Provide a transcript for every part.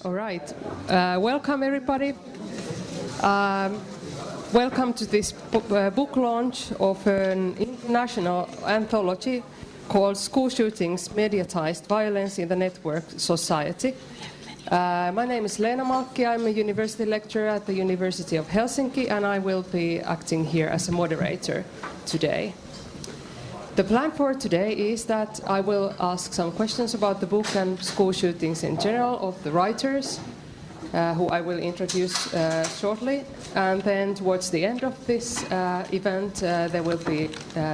All right. Welcome, everybody. Welcome to this book launch of an international anthology called School Shootings, Mediatized Violence in the Network Society. My name is Leena Malkki. I'm a university lecturer at the University of Helsinki, and I will be acting here as a moderator today. The plan for today is that I will ask some questions about the book and school shootings in general of the writers, who I will introduce shortly. And then towards the end of this event, there will be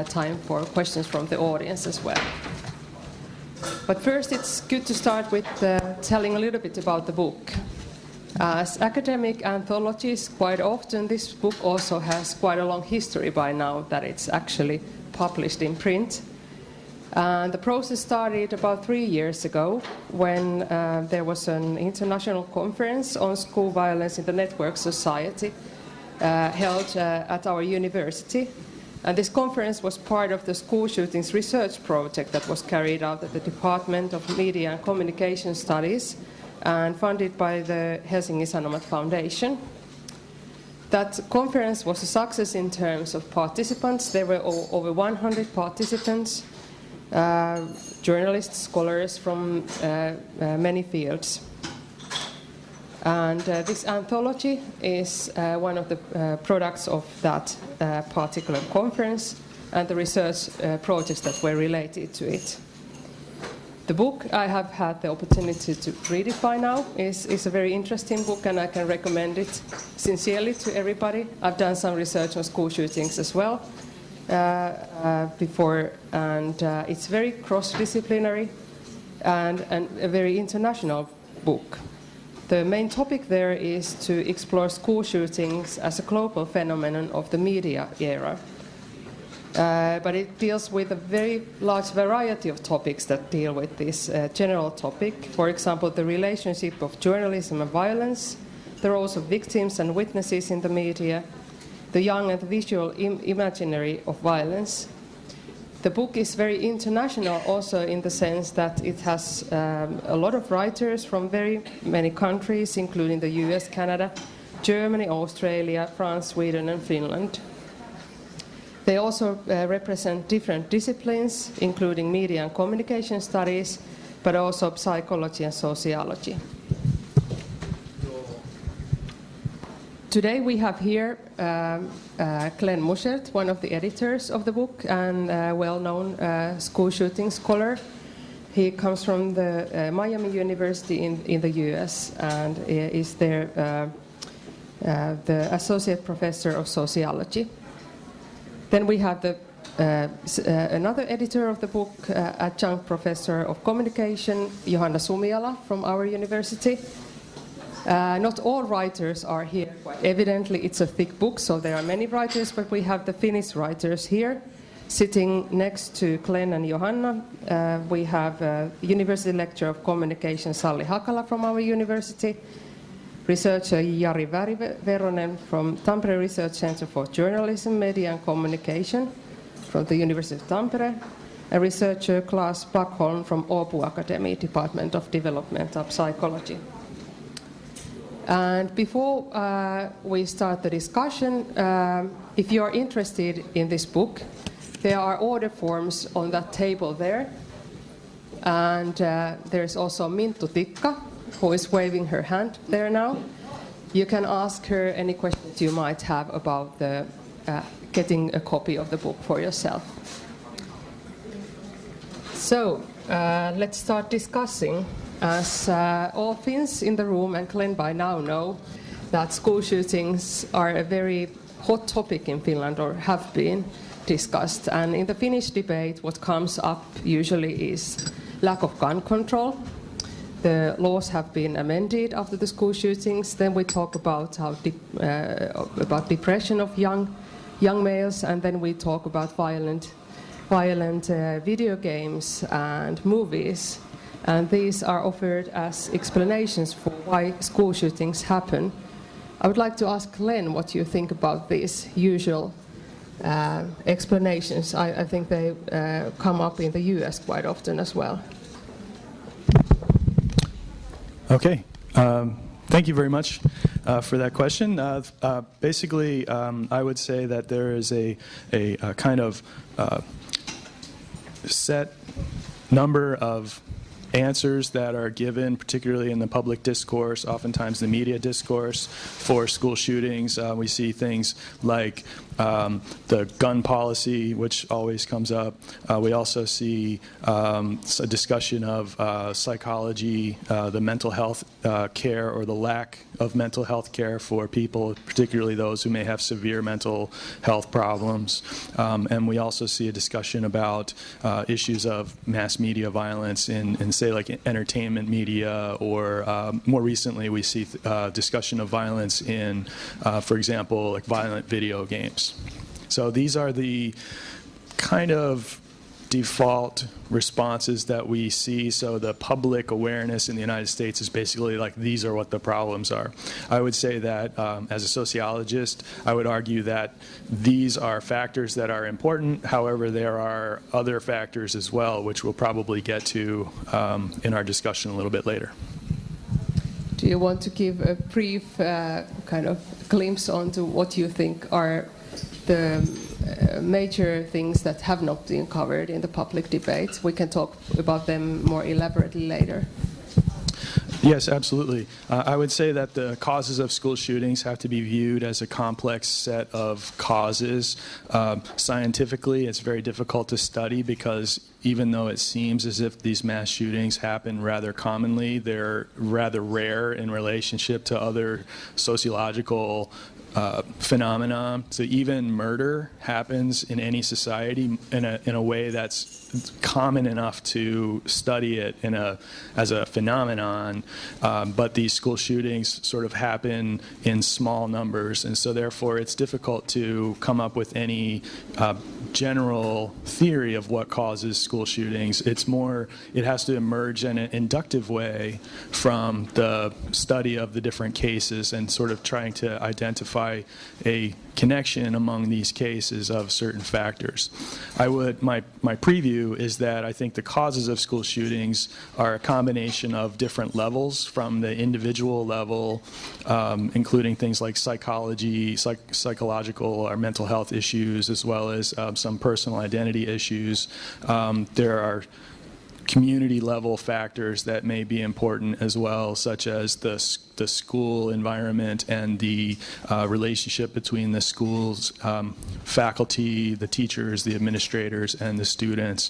time for questions from the audience as well. But first, it's good to start with telling a little bit about the book. As academic anthologies, quite often this book also has quite a long history by now that it's actually published in print. And the process started about 3 years ago when there was an international conference on school violence in the Network Society held at our university. And this conference was part of the school shootings research project that was carried out at the Department of Media and Communication Studies and funded by the Helsingin Sanomat Foundation. That conference was a success in terms of participants. There were over 100 participants, journalists, scholars from many fields. And this anthology is one of the products of that particular conference and the research projects that were related to it. The book, I have had the opportunity to read it by now, is a very interesting book, and I can recommend it sincerely to everybody. I've done some research on school shootings as well before, and it's very cross-disciplinary and a very international book. The main topic there is to explore school shootings as a global phenomenon of the media era. But it deals with a very large variety of topics that deal with this general topic. For example, the relationship of journalism and violence, the roles of victims and witnesses in the media, the young and the visual imaginary of violence. The book is very international also in the sense that it has a lot of writers from very many countries, including the US, Canada, Germany, Australia, France, Sweden, and Finland. They also represent different disciplines, including media and communication studies, but also psychology and sociology. Today we have here Glenn Muschert, one of the editors of the book and a well-known school shooting scholar. He comes from the Miami University in the US and is there the associate professor of sociology. Then we have another editor of the book, adjunct professor of communication, Johanna Sumiala from our university. Not all writers are here. Evidently, it's a thick book, so there are many writers, but we have the Finnish writers here. Sitting next to Glenn and Johanna, we have University Lecturer of Communication, Salli Hakala from our university. Researcher Jari Väliveronen from Tampere Research Center for Journalism, Media and Communication from the University of Tampere, and researcher Klas Backholm from Akademi, Department of Developmental Psychology. And before we start the discussion, if you are interested in this book, there are order forms on that table there. And there's also Minttu Tikka, who is waving her hand there now. You can ask her any questions you might have about getting a copy of the book for yourself. So let's start discussing. As all Finns in the room and Glenn by now know that school shootings are a very hot topic in Finland or have been discussed. And in the Finnish debate, what comes up usually is lack of gun control. The laws have been amended after the school shootings. Then we talk about about depression of young males, and then we talk about violent video games and movies. And these are offered as explanations for why school shootings happen. I would like to ask Glenn what you think about these usual explanations. I think they come up in the US quite often as well. Okay. Thank you very much for that question. Basically, I would say that there is a kind of set number of answers that are given, particularly in the public discourse, oftentimes the media discourse, for school shootings. We see things like the gun policy, which always comes up. We also see a discussion of psychology, the mental health care or the lack of mental health care for people, particularly those who may have severe mental health problems. And we also see a discussion about issues of mass media violence in say, like entertainment media, or more recently we see discussion of violence in, for example, like violent video games. So these are the kind of default responses that we see. So the public awareness in the United States is basically like, these are what the problems are. I would say that as a sociologist, I would argue that these are factors that are important. However, there are other factors as well, which we'll probably get to in our discussion a little bit later. Do you want to give a brief kind of glimpse onto what you think are the major things that have not been covered in the public debate? We can talk about them more elaborately later. Yes, absolutely. I would say that the causes of school shootings have to be viewed as a complex set of causes. Scientifically, it's very difficult to study because even though it seems as if these mass shootings happen rather commonly, they're rather rare in relationship to other sociological phenomena. So even murder happens in any society in a way that's common enough to study it as a phenomenon, but these school shootings sort of happen in small numbers, and so therefore it's difficult to come up with any general theory of what causes school shootings. It's more, it has to emerge in an inductive way from the study of the different cases and sort of trying to identify a connection among these cases of certain factors. My preview is that I think the causes of school shootings are a combination of different levels, from the individual level, including things like psychology, psychological or mental health issues, as well as some personal identity issues. There are community level factors that may be important as well, such as the school environment and the relationship between the school's faculty, the teachers, the administrators, and the students.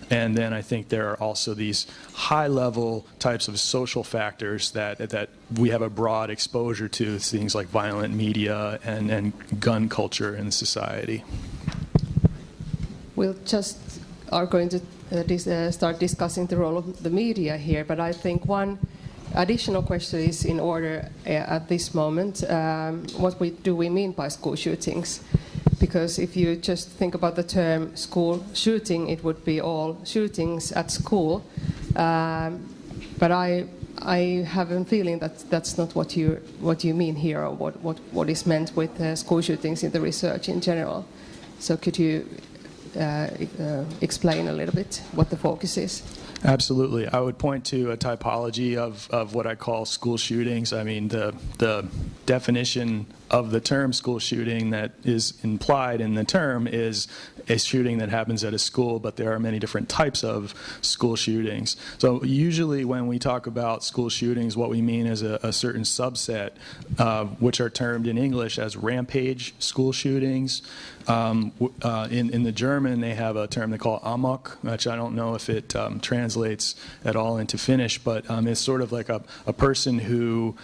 And then I think there are also these high level types of social factors that we have a broad exposure to, things like violent media and gun culture in society. We'll just are going to start discussing the role of the media here, but I think one additional question is in order at this moment. What do we mean by school shootings? Because if you just think about the term school shooting, it would be all shootings at school. But I have a feeling that that's not what you mean here, or what is meant with school shootings in the research in general. So could you explain a little bit what the focus is? Absolutely. I would point to a typology of what I call school shootings. I mean, the definition of the term school shooting that is implied in the term is a shooting that happens at a school, but there are many different types of school shootings. So usually when we talk about school shootings, what we mean is a certain subset, which are termed in English as rampage school shootings. In the German, they have a term they call Amok, which I don't know if it translates at all into Finnish, but it's sort of like a person who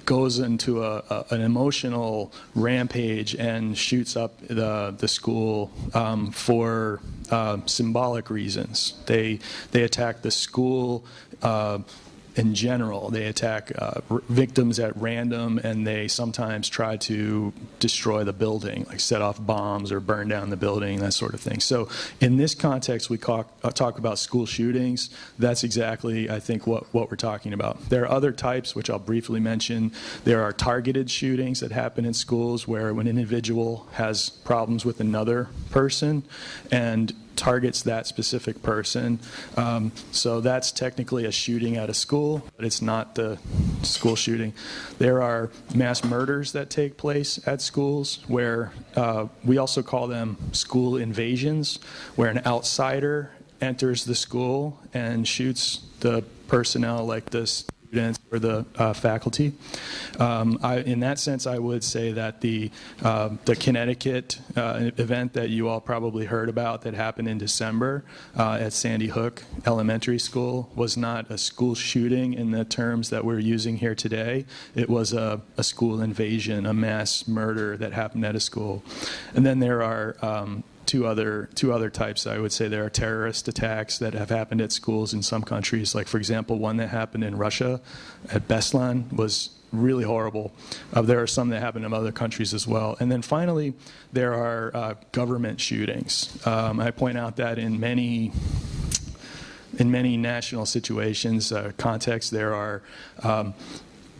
goes into an emotional rampage and shoots up the school for symbolic reasons. They attack the school in general. They attack victims at random, and they sometimes try to destroy the building, like set off bombs or burn down the building, that sort of thing. So in this context, we talk about school shootings. That's exactly, I think, what we're talking about. There are other types, which I'll briefly mention. There are targeted shootings that happen in schools where an individual has problems with another person, and targets that specific person. So that's technically a shooting at a school, but it's not the school shooting. There are mass murders that take place at schools where we also call them school invasions, where an outsider enters the school and shoots the personnel, like the students or the faculty. In that sense, I would say that the Connecticut event that you all probably heard about that happened in December at Sandy Hook Elementary School was not a school shooting in the terms that we're using here today. It was a school invasion, a mass murder that happened at a school. And then there are two other types. I would say there are terrorist attacks that have happened at schools in some countries. Like, for example, one that happened in Russia at Beslan was really horrible. There are some that happen in other countries as well. And then finally, there are government shootings. I point out that in many national situations, contexts, there are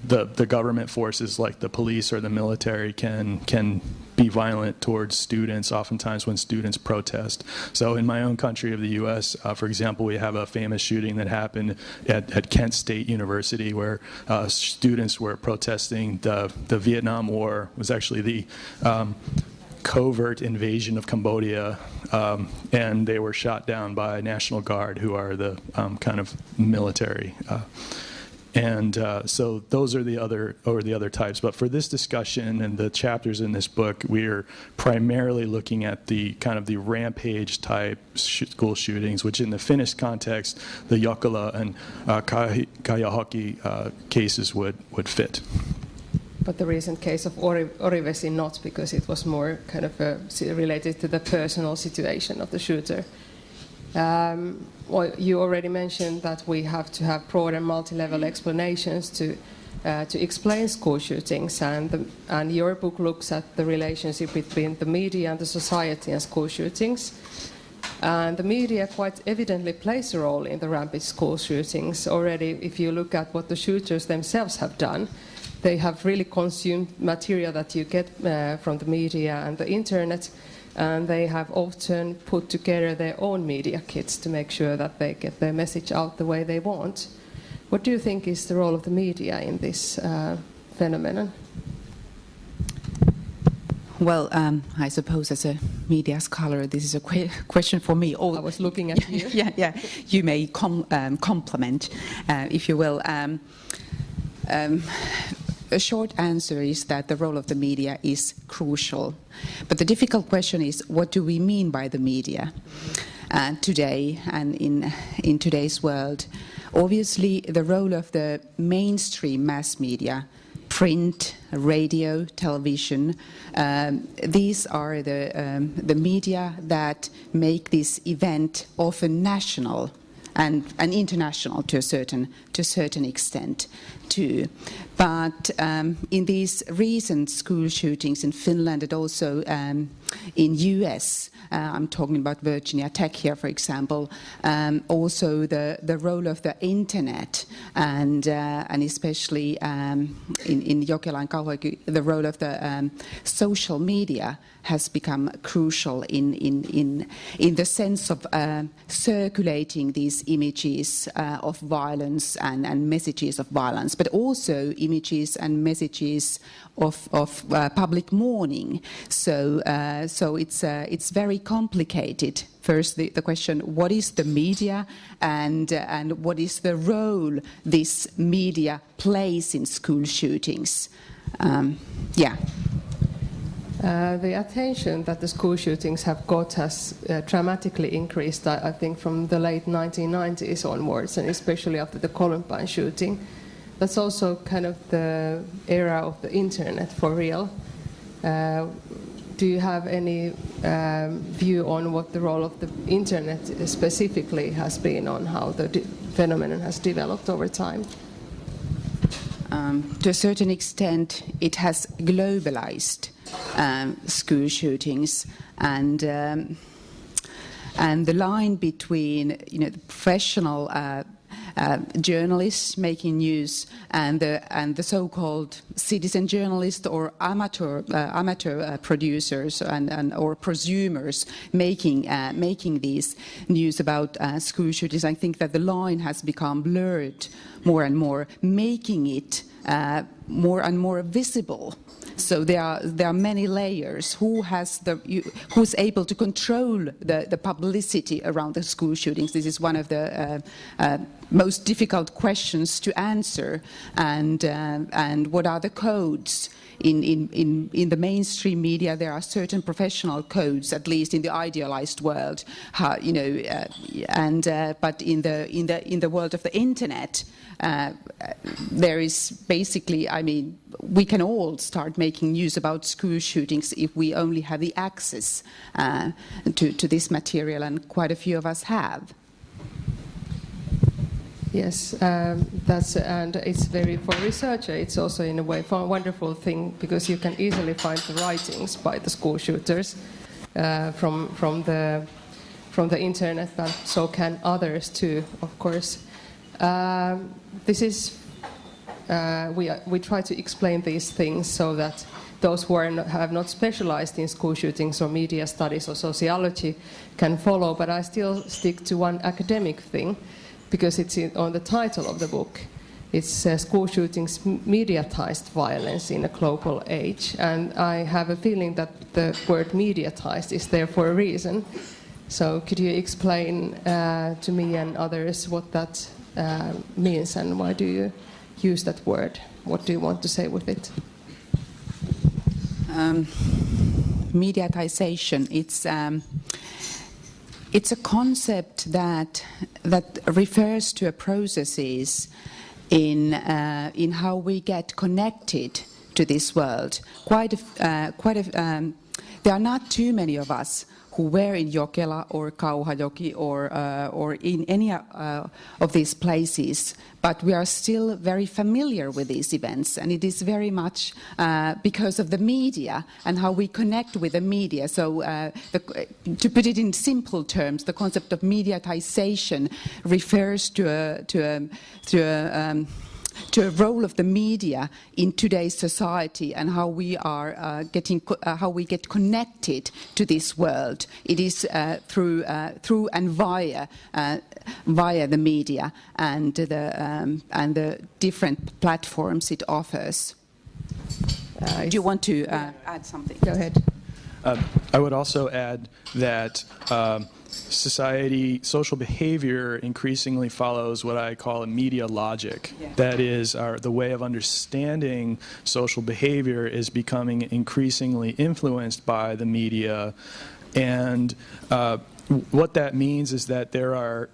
the government forces like the police or the military can be violent towards students, oftentimes when students protest. So in my own country of the U.S., for example, we have a famous shooting that happened at Kent State University where students were protesting the Vietnam War. It was actually the covert invasion of Cambodia, and they were shot down by National Guard, who are the kind of military. So those are the other types. But for this discussion and the chapters in this book, we're primarily looking at the kind of the rampage type school shootings, which in the Finnish context, the Hakala and Kajahoki cases would fit. But the recent case of Orivesi not, because it was more kind of related to the personal situation of the shooter. Well, you already mentioned that we have to have broad and multi-level explanations to explain school shootings, and your book looks at the relationship between the media and the society and school shootings. And the media quite evidently plays a role in the rampant school shootings. Already, if you look at what the shooters themselves have done, they have really consumed material that you get from the media and the internet, and they have often put together their own media kits to make sure that they get their message out the way they want. What do you think is the role of the media in this phenomenon? Well, I suppose as a media scholar, this is a question for me. I was looking at you. Yeah. You may complement, if you will. A short answer is that the role of the media is crucial. But the difficult question is, what do we mean by the media today and in today's world? Obviously, the role of the mainstream mass media, print, radio, television, these are the media that make this event often national and international to a certain extent too. But in these recent school shootings in Finland and also in US, I'm talking about Virginia Tech here, for example, also the role of the internet and especially in Jokela and Kauhajoki, the role of the social media has become crucial in the sense of circulating these images of violence and messages of violence, but also images and messages of public mourning. So it's very complicated. First, the question: what is the media, and what is the role this media plays in school shootings? The attention that the school shootings have got has dramatically increased, I think, from the late 1990s onwards, and especially after the Columbine shooting. That's also kind of the era of the internet for real. Do you have any view on what the role of the internet specifically has been on how the phenomenon has developed over time? To a certain extent, it has globalized school shootings, and the line between the professional journalists making news and the so-called citizen journalists or amateur producers or prosumers making these news about school shootings. I think that the line has become blurred more and more, making it more and more visible. So there are many layers. Who's able to control the publicity around the school shootings? This is one of the most difficult questions to answer. And what are the codes? In the mainstream media, there are certain professional codes, at least in the idealized world, but in the world of the internet, there is basically, I mean, we can all start making news about school shootings if we only have the access to this material, and quite a few of us have. Yes, and it's very, for researcher, it's also in a way a wonderful thing, because you can easily find the writings by the school shooters from the internet, but so can others too, of course. This is we try to explain these things so that those who have not specialized in school shootings or media studies or sociology can follow. But I still stick to one academic thing, because it's on the title of the book. It's School Shootings, Mediatized Violence in a Global Age. And I have a feeling that the word mediatized is there for a reason. So could you explain to me and others what that means, and why do you use that word? What do you want to say with it? Mediatization, it's a concept that refers to a processes in how we get connected to this world. There are not too many of us who were in Jokela or Kauhajoki or in any of these places, but we are still very familiar with these events, and it is very much because of the media and how we connect with the media. So to put it in simple terms, the concept of mediatization refers to a role of the media in today's society and how we are how we get connected to this world. It is through and via the media and the different platforms it offers. Do you want to add something? Go ahead. I would also add that social behavior increasingly follows what I call a media logic. Yeah. That is, the way of understanding social behavior is becoming increasingly influenced by the media. And what that means is that there are,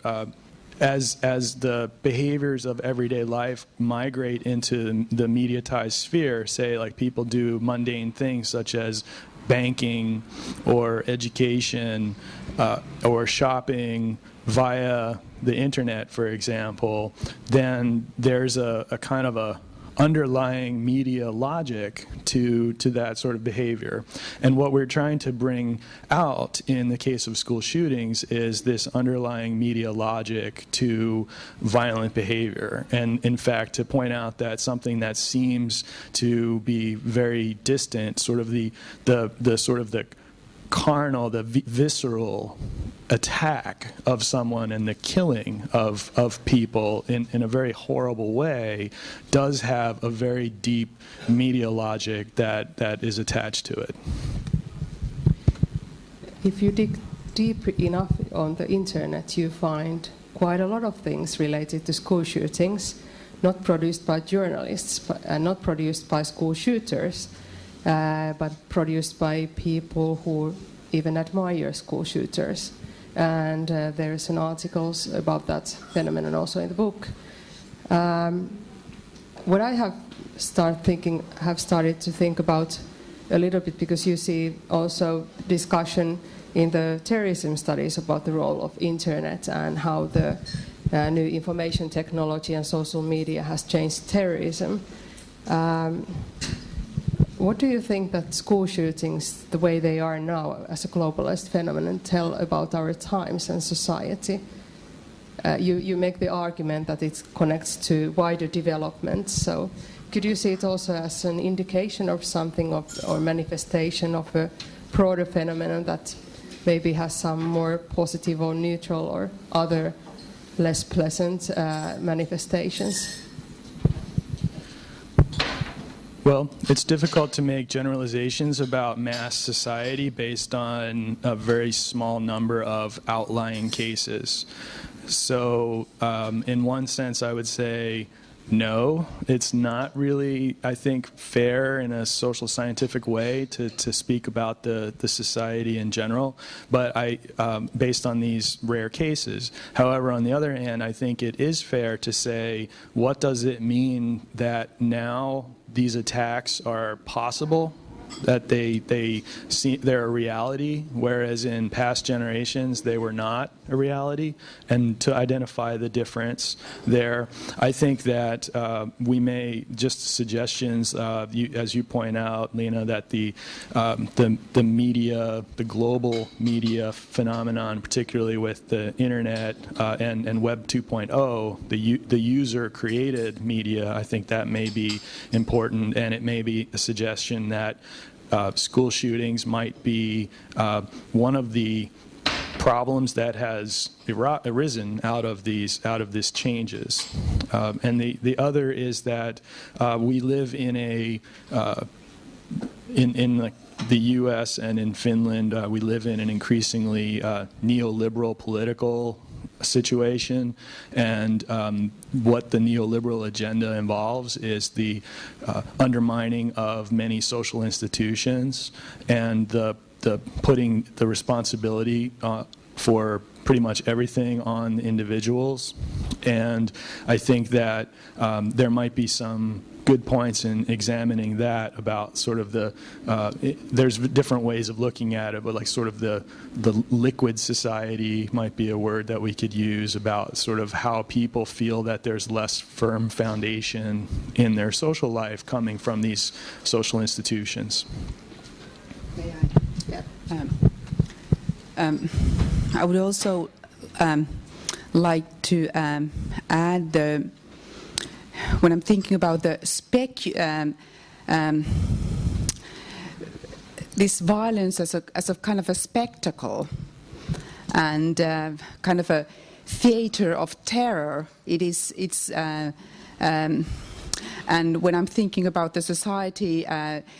as the behaviors of everyday life migrate into the mediatized sphere, say like people do mundane things such as banking or education or shopping via the internet, for example, then there's a kind of a underlying media logic to that sort of behavior. And what we're trying to bring out in the case of school shootings is this underlying media logic to violent behavior. And in fact, to point out that something that seems to be very distant, sort of the sort of the carnal, the visceral attack of someone and the killing of people in a very horrible way does have a very deep media logic that is attached to it. If you dig deep enough on the internet, you find quite a lot of things related to school shootings, not produced by journalists and not produced by school shooters, but produced by people who even admire school shooters. And there's an articles about that phenomenon also in the book. What I have started to think about a little bit, because you see also discussion in the terrorism studies about the role of internet and how the new information technology and social media has changed terrorism. What do you think that school shootings, the way they are now as a globalist phenomenon, tell about our times and society? you make the argument that it connects to wider development. So could you see it also as an indication of something or manifestation of a broader phenomenon that maybe has some more positive or neutral or other less pleasant manifestations? Well, it's difficult to make generalizations about mass society based on a very small number of outlying cases. So in one sense, I would say no, it's not really, I think, fair in a social scientific way to speak about the society in general, but based on these rare cases. However, on the other hand, I think it is fair to say, what does it mean that now these attacks are possible, that they're a reality, whereas in past generations they were not a reality, and to identify the difference there. I think that we may, just suggestions, as you point out, Leena, that the media, the global media phenomenon, particularly with the internet and Web 2.0, the user-created media, I think that may be important, and it may be a suggestion that school shootings might be one of the problems that has arisen out of these changes, and the other is that we live in in the U.S. and in Finland, we live in an increasingly neoliberal political situation, and what the neoliberal agenda involves is the undermining of many social institutions and the putting the responsibility for pretty much everything on individuals. And I think that there might be some good points in examining that, about sort of there's different ways of looking at it, but like sort of the liquid society might be a word that we could use, about sort of how people feel that there's less firm foundation in their social life coming from these social institutions. May I? I would also like to add when I'm thinking about this violence as a kind of a spectacle and kind of a theater of terror. And when I'm thinking about the society,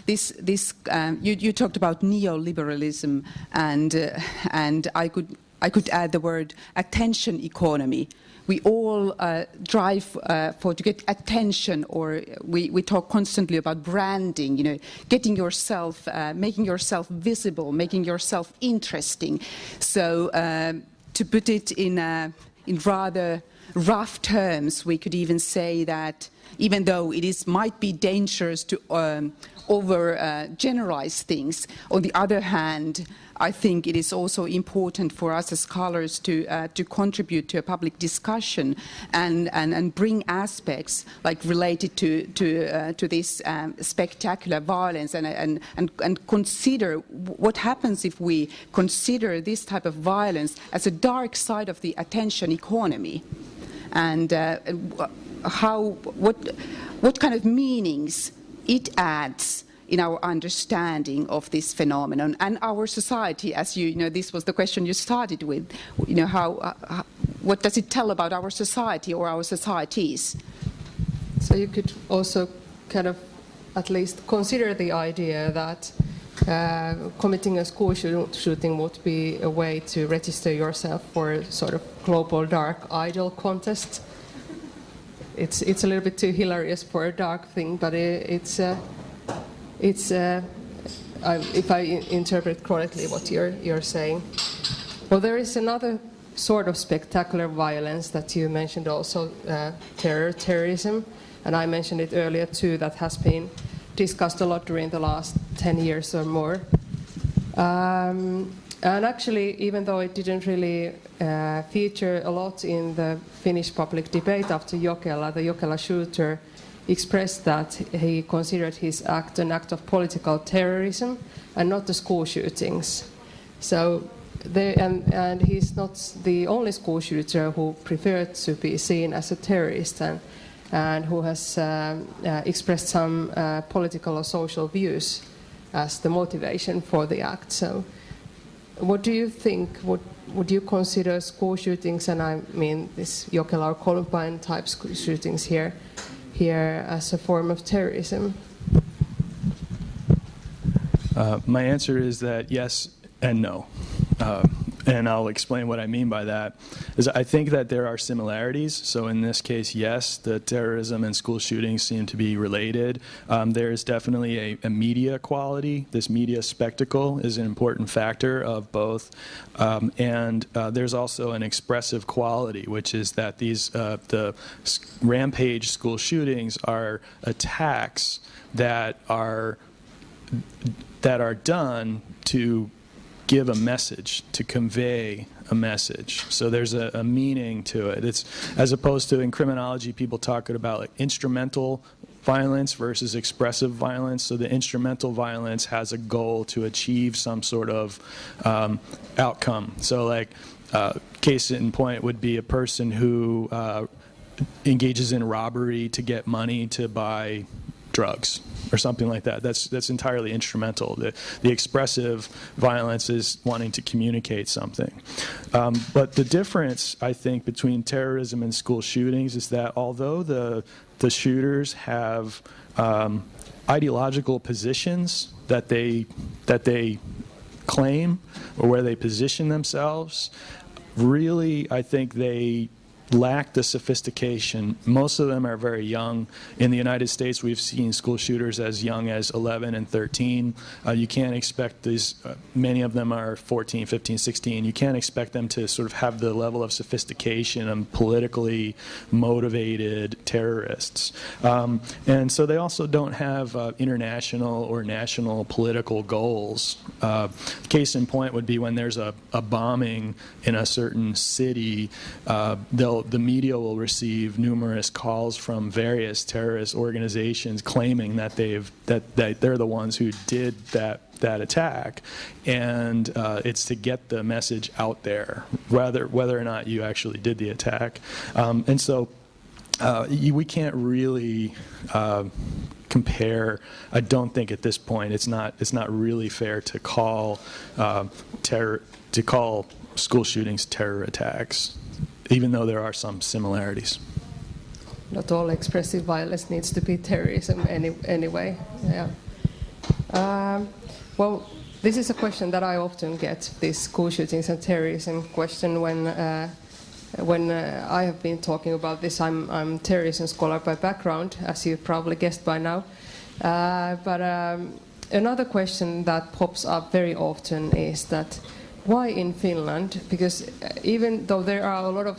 you talked about neoliberalism, and I could add the word attention economy. We all drive to get attention, or we talk constantly about branding. Getting yourself, making yourself visible, making yourself interesting. So to put it in rather rough terms, we could even say that, even though it might be dangerous to over-generalize things, on the other hand, I think it is also important for us as scholars to contribute to a public discussion and bring aspects like related to this spectacular violence and consider what happens if we consider this type of violence as a dark side of the attention economy, and what kind of meanings it adds in our understanding of this phenomenon and our society. As you know, this was the question you started with. What does it tell about our society or our societies? So you could also kind of at least consider the idea that committing a school shooting would be a way to register yourself for a sort of global dark idol contest. It's a little bit too hilarious for a dark thing, but it's if I interpret correctly what you're saying. Well, there is another sort of spectacular violence that you mentioned also, terrorism, and I mentioned it earlier too, that has been discussed a lot during the last 10 years or more. And actually, even though it didn't really feature a lot in the Finnish public debate after Jokela, the Jokela shooter expressed that he considered his act an act of political terrorism and not the school shootings. So and he's not the only school shooter who preferred to be seen as a terrorist and who has expressed some political or social views as the motivation for the act. So what do you think? Would you consider school shootings, and I mean this Jokela or Columbine type school shootings here as a form of terrorism? My answer is that yes and no. And I'll explain what I mean by that. Is I think that there are similarities. So in this case, yes, the terrorism and school shootings seem to be related. There is definitely a media quality. This media spectacle is an important factor of both. And there's also an expressive quality, which is that the rampage school shootings are attacks that are done to give a message, to convey a message. So there's a meaning to it. It's as opposed to in criminology, people talk about like instrumental violence versus expressive violence. So the instrumental violence has a goal to achieve some sort of outcome. So like case in point would be a person who engages in robbery to get money to buy drugs or something like that. That's entirely instrumental. The expressive violence is wanting to communicate something. But the difference, I think, between terrorism and school shootings is that although the shooters have ideological positions that they claim or where they position themselves, really, I think they lack the sophistication. Most of them are very young. In the United States, we've seen school shooters as young as 11 and 13. You can't expect these, many of them are 14, 15, 16. You can't expect them to sort of have the level of sophistication and politically motivated terrorists. And so they also don't have international or national political goals. Case in point would be when there's a bombing in a certain city, the media will receive numerous calls from various terrorist organizations claiming that they're the ones who did that attack, and it's to get the message out there, whether or not you actually did the attack. And so we can't really compare. I don't think at this point it's not really fair to call school shootings terror attacks, even though there are some similarities. Not all expressive violence needs to be terrorism anyway. Yeah. Well, this is a question that I often get, this school shootings and terrorism question, when I have been talking about this. I'm terrorism scholar by background, as you probably guessed by now. But another question that pops up very often is that why in Finland? Because even though there are a lot of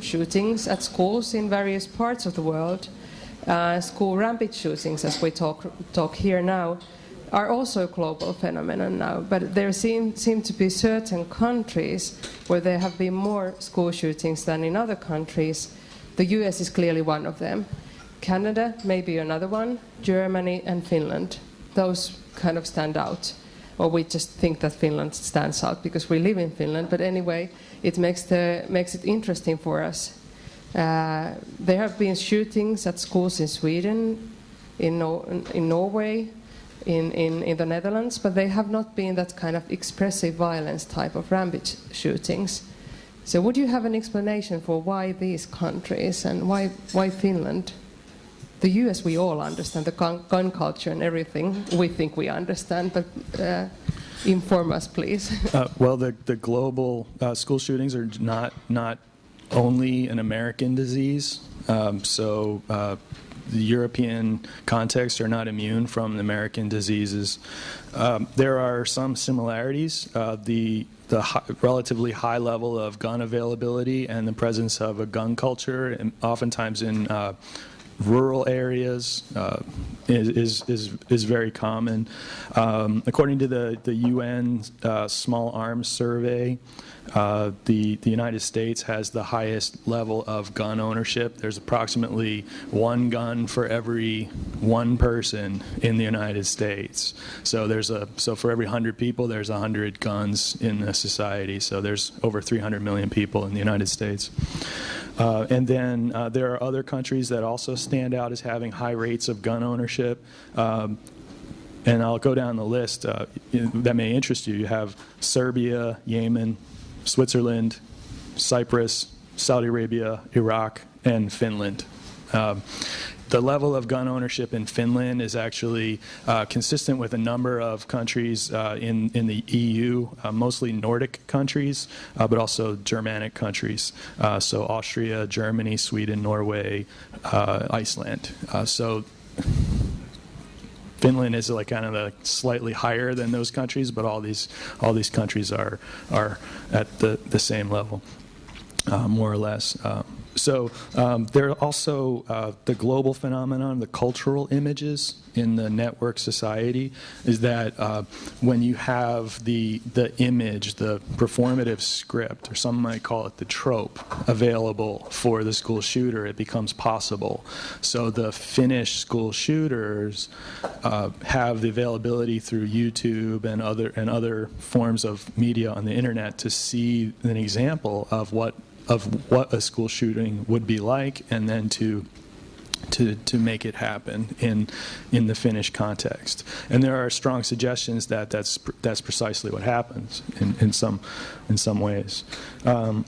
shootings at schools in various parts of the world, school rampage shootings, as we talk here now, are also a global phenomenon now. But there seem to be certain countries where there have been more school shootings than in other countries. The US is clearly one of them. Canada, maybe another one. Germany and Finland. Those kind of stand out. Or we just think that Finland stands out because we live in Finland. But anyway, it makes it interesting for us. There have been shootings at schools in Sweden, in Norway, in the Netherlands, but they have not been that kind of expressive violence type of rampage shootings. So would you have an explanation for why these countries and why Finland? The US we all understand, the gun culture and everything, we think we understand, but inform us, please. Well, the global school shootings are not only an American disease, so the European contexts are not immune from the American diseases. There are some similarities. The relatively high level of gun availability and the presence of a gun culture, and oftentimes in rural areas, is very common. According to the UN Small Arms Survey, The United States has the highest level of gun ownership. There's approximately one gun for every one person in the United States. So for every 100 people, there's 100 guns in the society. So there's over 300 million people in the United States. And then there are other countries that also stand out as having high rates of gun ownership. And I'll go down the list that may interest you. You have Serbia, Yemen, Switzerland, Cyprus, Saudi Arabia, Iraq, and Finland. The level of gun ownership in Finland is actually consistent with a number of countries in the EU, mostly Nordic countries, but also Germanic countries. So Austria, Germany, Sweden, Norway, Iceland. So Finland is like kind of slightly higher than those countries, but all these countries are at the same level, more or less. So there are also the global phenomenon, the cultural images in the network society, is that when you have the image, the performative script, or some might call it the trope, available for the school shooter, it becomes possible. So the Finnish school shooters have the availability through YouTube and other forms of media on the internet to see an example of what a school shooting would be like, and then to make it happen in the Finnish context. And there are strong suggestions that that's precisely what happens in some ways. In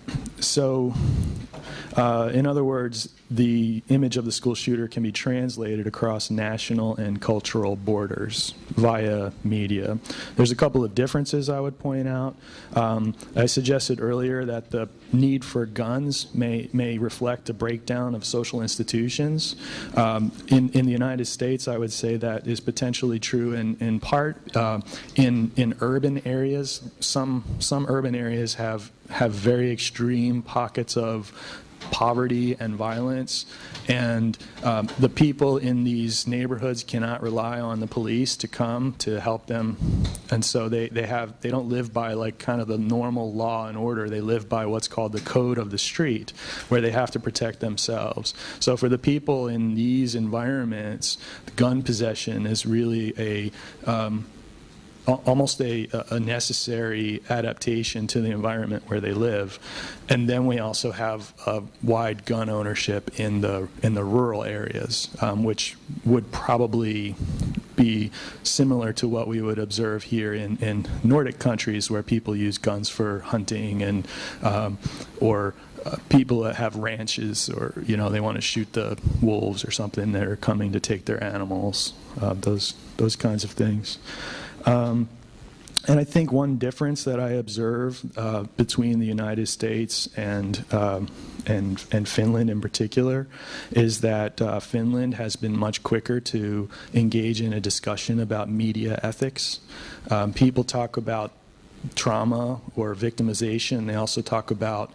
other words, the image of the school shooter can be translated across national and cultural borders via media. There's a couple of differences I would point out. I suggested earlier that the need for guns may reflect a breakdown of social institutions. In the United States, I would say that is potentially true in part. In urban areas, some urban areas have very extreme pockets of poverty and violence, and the people in these neighborhoods cannot rely on the police to come to help them, and so they don't live by like kind of the normal law and order. They live by what's called the code of the street, where they have to protect themselves. So for the people in these environments, gun possession is really almost a necessary adaptation to the environment where they live. And then we also have wide gun ownership in the rural areas, which would probably be similar to what we would observe here in Nordic countries, where people use guns for hunting and or people that have ranches, or they want to shoot the wolves or something that are coming to take their animals. Those kinds of things. And I think one difference that I observe between the United States and Finland in particular is that Finland has been much quicker to engage in a discussion about media ethics. People talk about trauma or victimization. They also talk about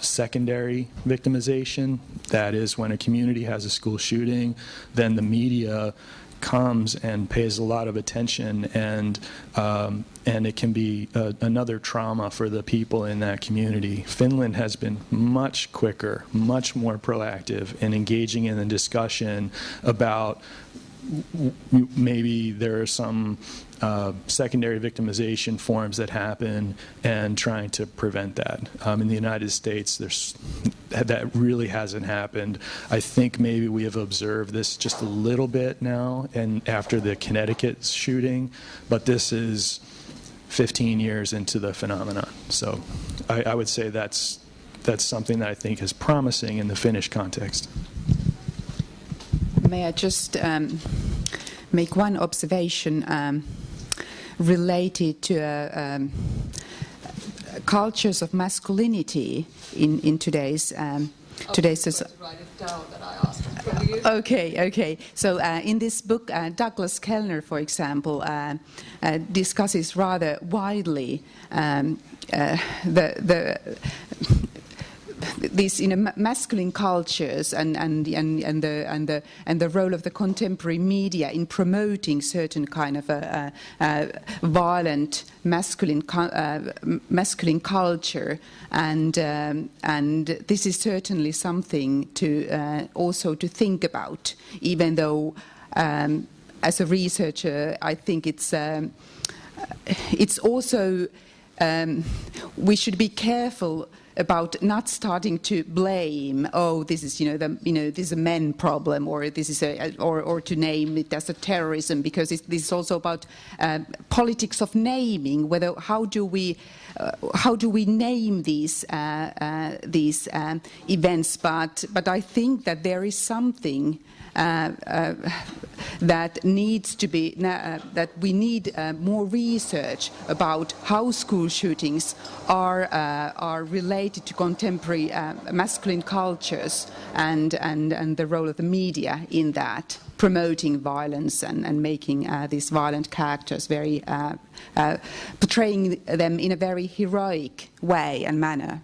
secondary victimization. That is, when a community has a school shooting, then the media comes and pays a lot of attention, and it can be another trauma for the people in that community. Finland has been much quicker, much more proactive in engaging in the discussion about maybe there are some secondary victimization forms that happen, and trying to prevent that. In the United States, that really hasn't happened. I think maybe we have observed this just a little bit now, and after the Connecticut shooting, but this is 15 years into the phenomenon. So I would say that's something that I think is promising in the Finnish context. May I just make one observation related to cultures of masculinity in today's society. Write it down that I asked from you. Okay. So in this book, Douglas Kellner, for example, discusses rather widely these masculine cultures and the role of the contemporary media in promoting certain kind of violent masculine culture, and this is certainly something to also to think about, even though as a researcher I think it's also we should be careful about not starting to blame, oh, this is this is a men problem, or this is or to name it as a terrorism, because this is also about politics of naming. Whether how do we name these events? But I think that there is something that needs to be that we need more research about how school shootings are related to contemporary masculine cultures and the role of the media in that, promoting violence and making these violent characters very portraying them in a very heroic way and manner.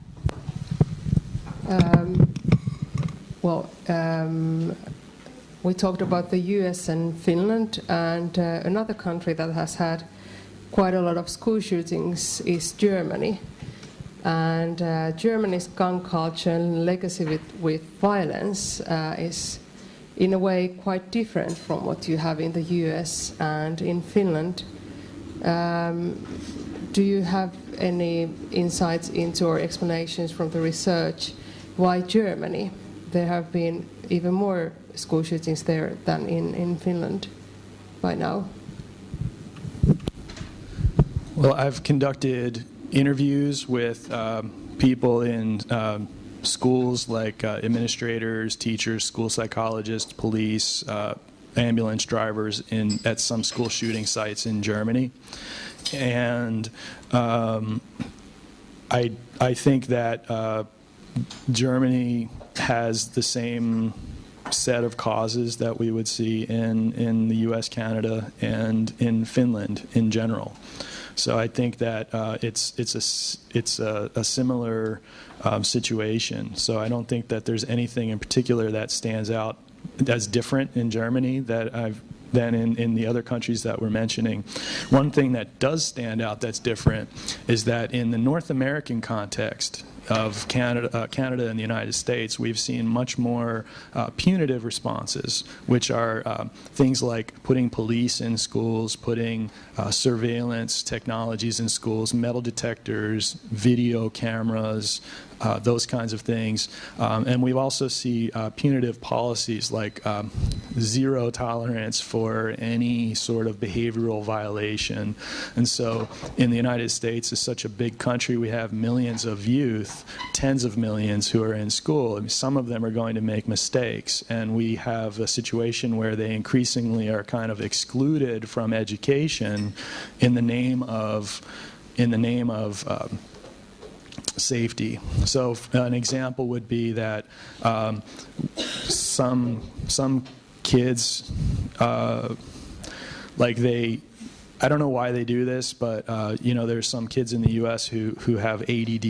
We talked about the US and Finland, and another country that has had quite a lot of school shootings is Germany. And Germany's gun culture and legacy with violence is in a way quite different from what you have in the US and in Finland. Do you have any insights into or explanations from the research why Germany? There have been even more school shootings there than in Finland by now. Well, I've conducted interviews with people in schools, like administrators, teachers, school psychologists, police, ambulance drivers at some school shooting sites in Germany. And I think that Germany has the same set of causes that we would see in the U.S., Canada, and in Finland in general. So I think that it's a similar situation. So I don't think that there's anything in particular that stands out as different in Germany than in the other countries that we're mentioning. One thing that does stand out that's different is that in the North American context of Canada and the United States, we've seen much more punitive responses, which are things like putting police in schools, putting surveillance technologies in schools, metal detectors, video cameras, those kinds of things. And we also see punitive policies like zero tolerance for any sort of behavioral violation. And so in the United States, is such a big country, we have millions of youth, tens of millions who are in school. I mean, some of them are going to make mistakes, and we have a situation where they increasingly are kind of excluded from education in the name of safety. So an example would be that some kids, I don't know why they do this, but there's some kids in the U.S. who have ADD,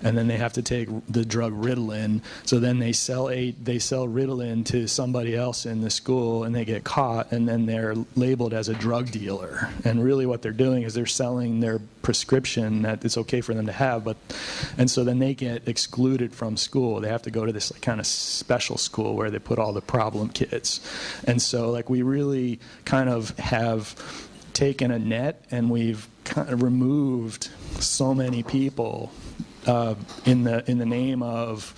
and then they have to take the drug Ritalin. So then they sell Ritalin to somebody else in the school, and they get caught, and then they're labeled as a drug dealer. And really, what they're doing is they're selling their prescription that it's okay for them to have, and so then they get excluded from school. They have to go to this kind of special school where they put all the problem kids. And so we really kind of have taken a net, and we've kind of removed so many people in the name of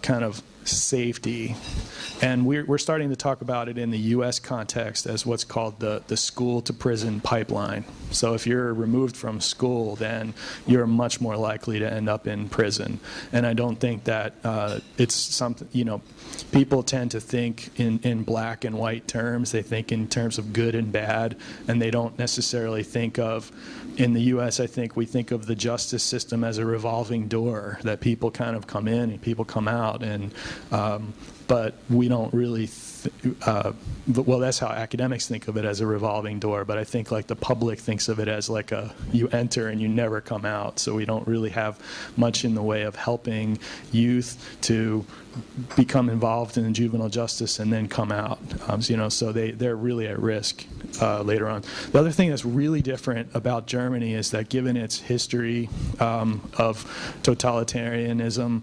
kind of safety. And we're starting to talk about it in the U.S. context as what's called the school to prison pipeline. So if you're removed from school, then you're much more likely to end up in prison. And I don't think that it's something, people tend to think in black and white terms. They think in terms of good and bad, and they don't necessarily think of, in the U.S., I think we think of the justice system as a revolving door, that people kind of come in and people come out. And but we don't really well, that's how academics think of it, as a revolving door, but I think like the public thinks of it as like you enter and you never come out. So we don't really have much in the way of helping youth to become involved in juvenile justice and then come out. So they're really at risk later on. The other thing that's really different about Germany is that given its history of totalitarianism,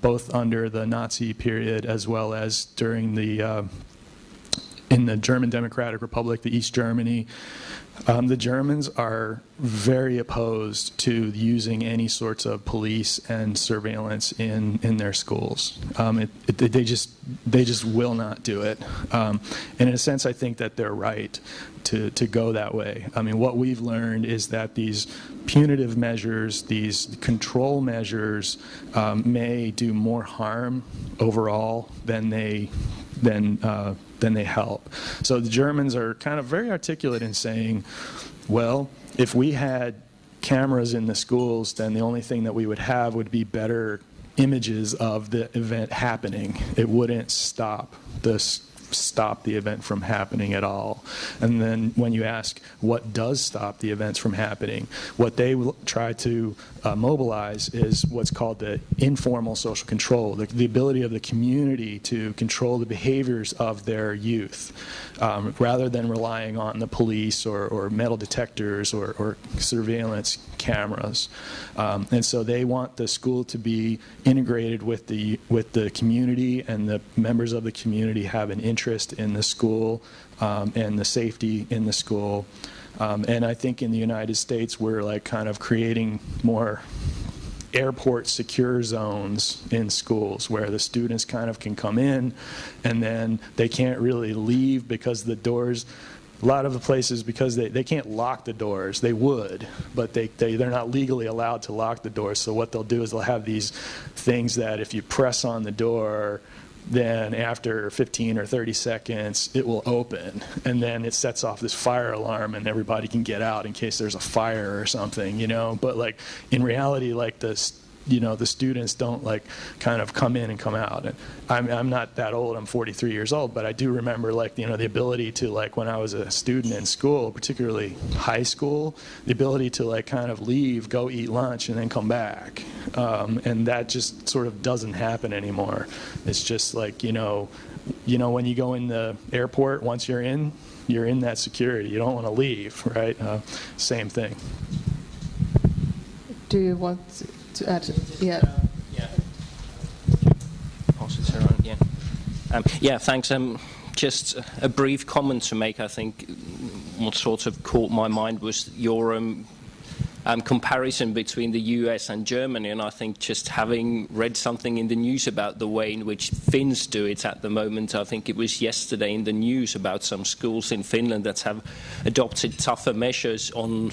both under the Nazi period as well as during in the German Democratic Republic, the East Germany, the Germans are very opposed to using any sorts of police and surveillance in their schools. They just will not do it. And in a sense, I think that they're right to go that way. I mean, what we've learned is that these punitive measures, these control measures, may do more harm overall than they help. So the Germans are kind of very articulate in saying, well, if we had cameras in the schools, then the only thing that we would have would be better images of the event happening. It wouldn't stop the event from happening at all. And then when you ask what does stop the events from happening, what they will try to mobilize is what's called the informal social control, the ability of the community to control the behaviors of their youth, rather than relying on the police or metal detectors or surveillance cameras. And so they want the school to be integrated with the community, and the members of the community have an interest in the school and the safety in the school. And I think in the United States we're like kind of creating more airport secure zones in schools where the students kind of can come in and then they can't really leave because the doors, a lot of the places, because they can't lock the doors. They would, but they're not legally allowed to lock the doors. So what they'll do is they'll have these things that if you press on the door, then after 15 or 30 seconds, it will open. And then it sets off this fire alarm and everybody can get out in case there's a fire or something, you know. But like in reality, like the students don't like kind of come in and come out. And I'm not that old, I'm 43 years old, but I do remember like, you know, the ability to like when I was a student in school, particularly high school, the ability to like kind of leave, go eat lunch and then come back. And that just sort of doesn't happen anymore. It's just like, you know, when you go in the airport, once you're in that security. You don't want to leave, right? Same thing. Do you want to add? Yeah. Pass it around. Yeah. Thanks. Just a brief comment to make. I think what sort of caught my mind was your comparison between the US and Germany, and I think just having read something in the news about the way in which Finns do it at the moment, I think it was yesterday in the news about some schools in Finland that have adopted tougher measures on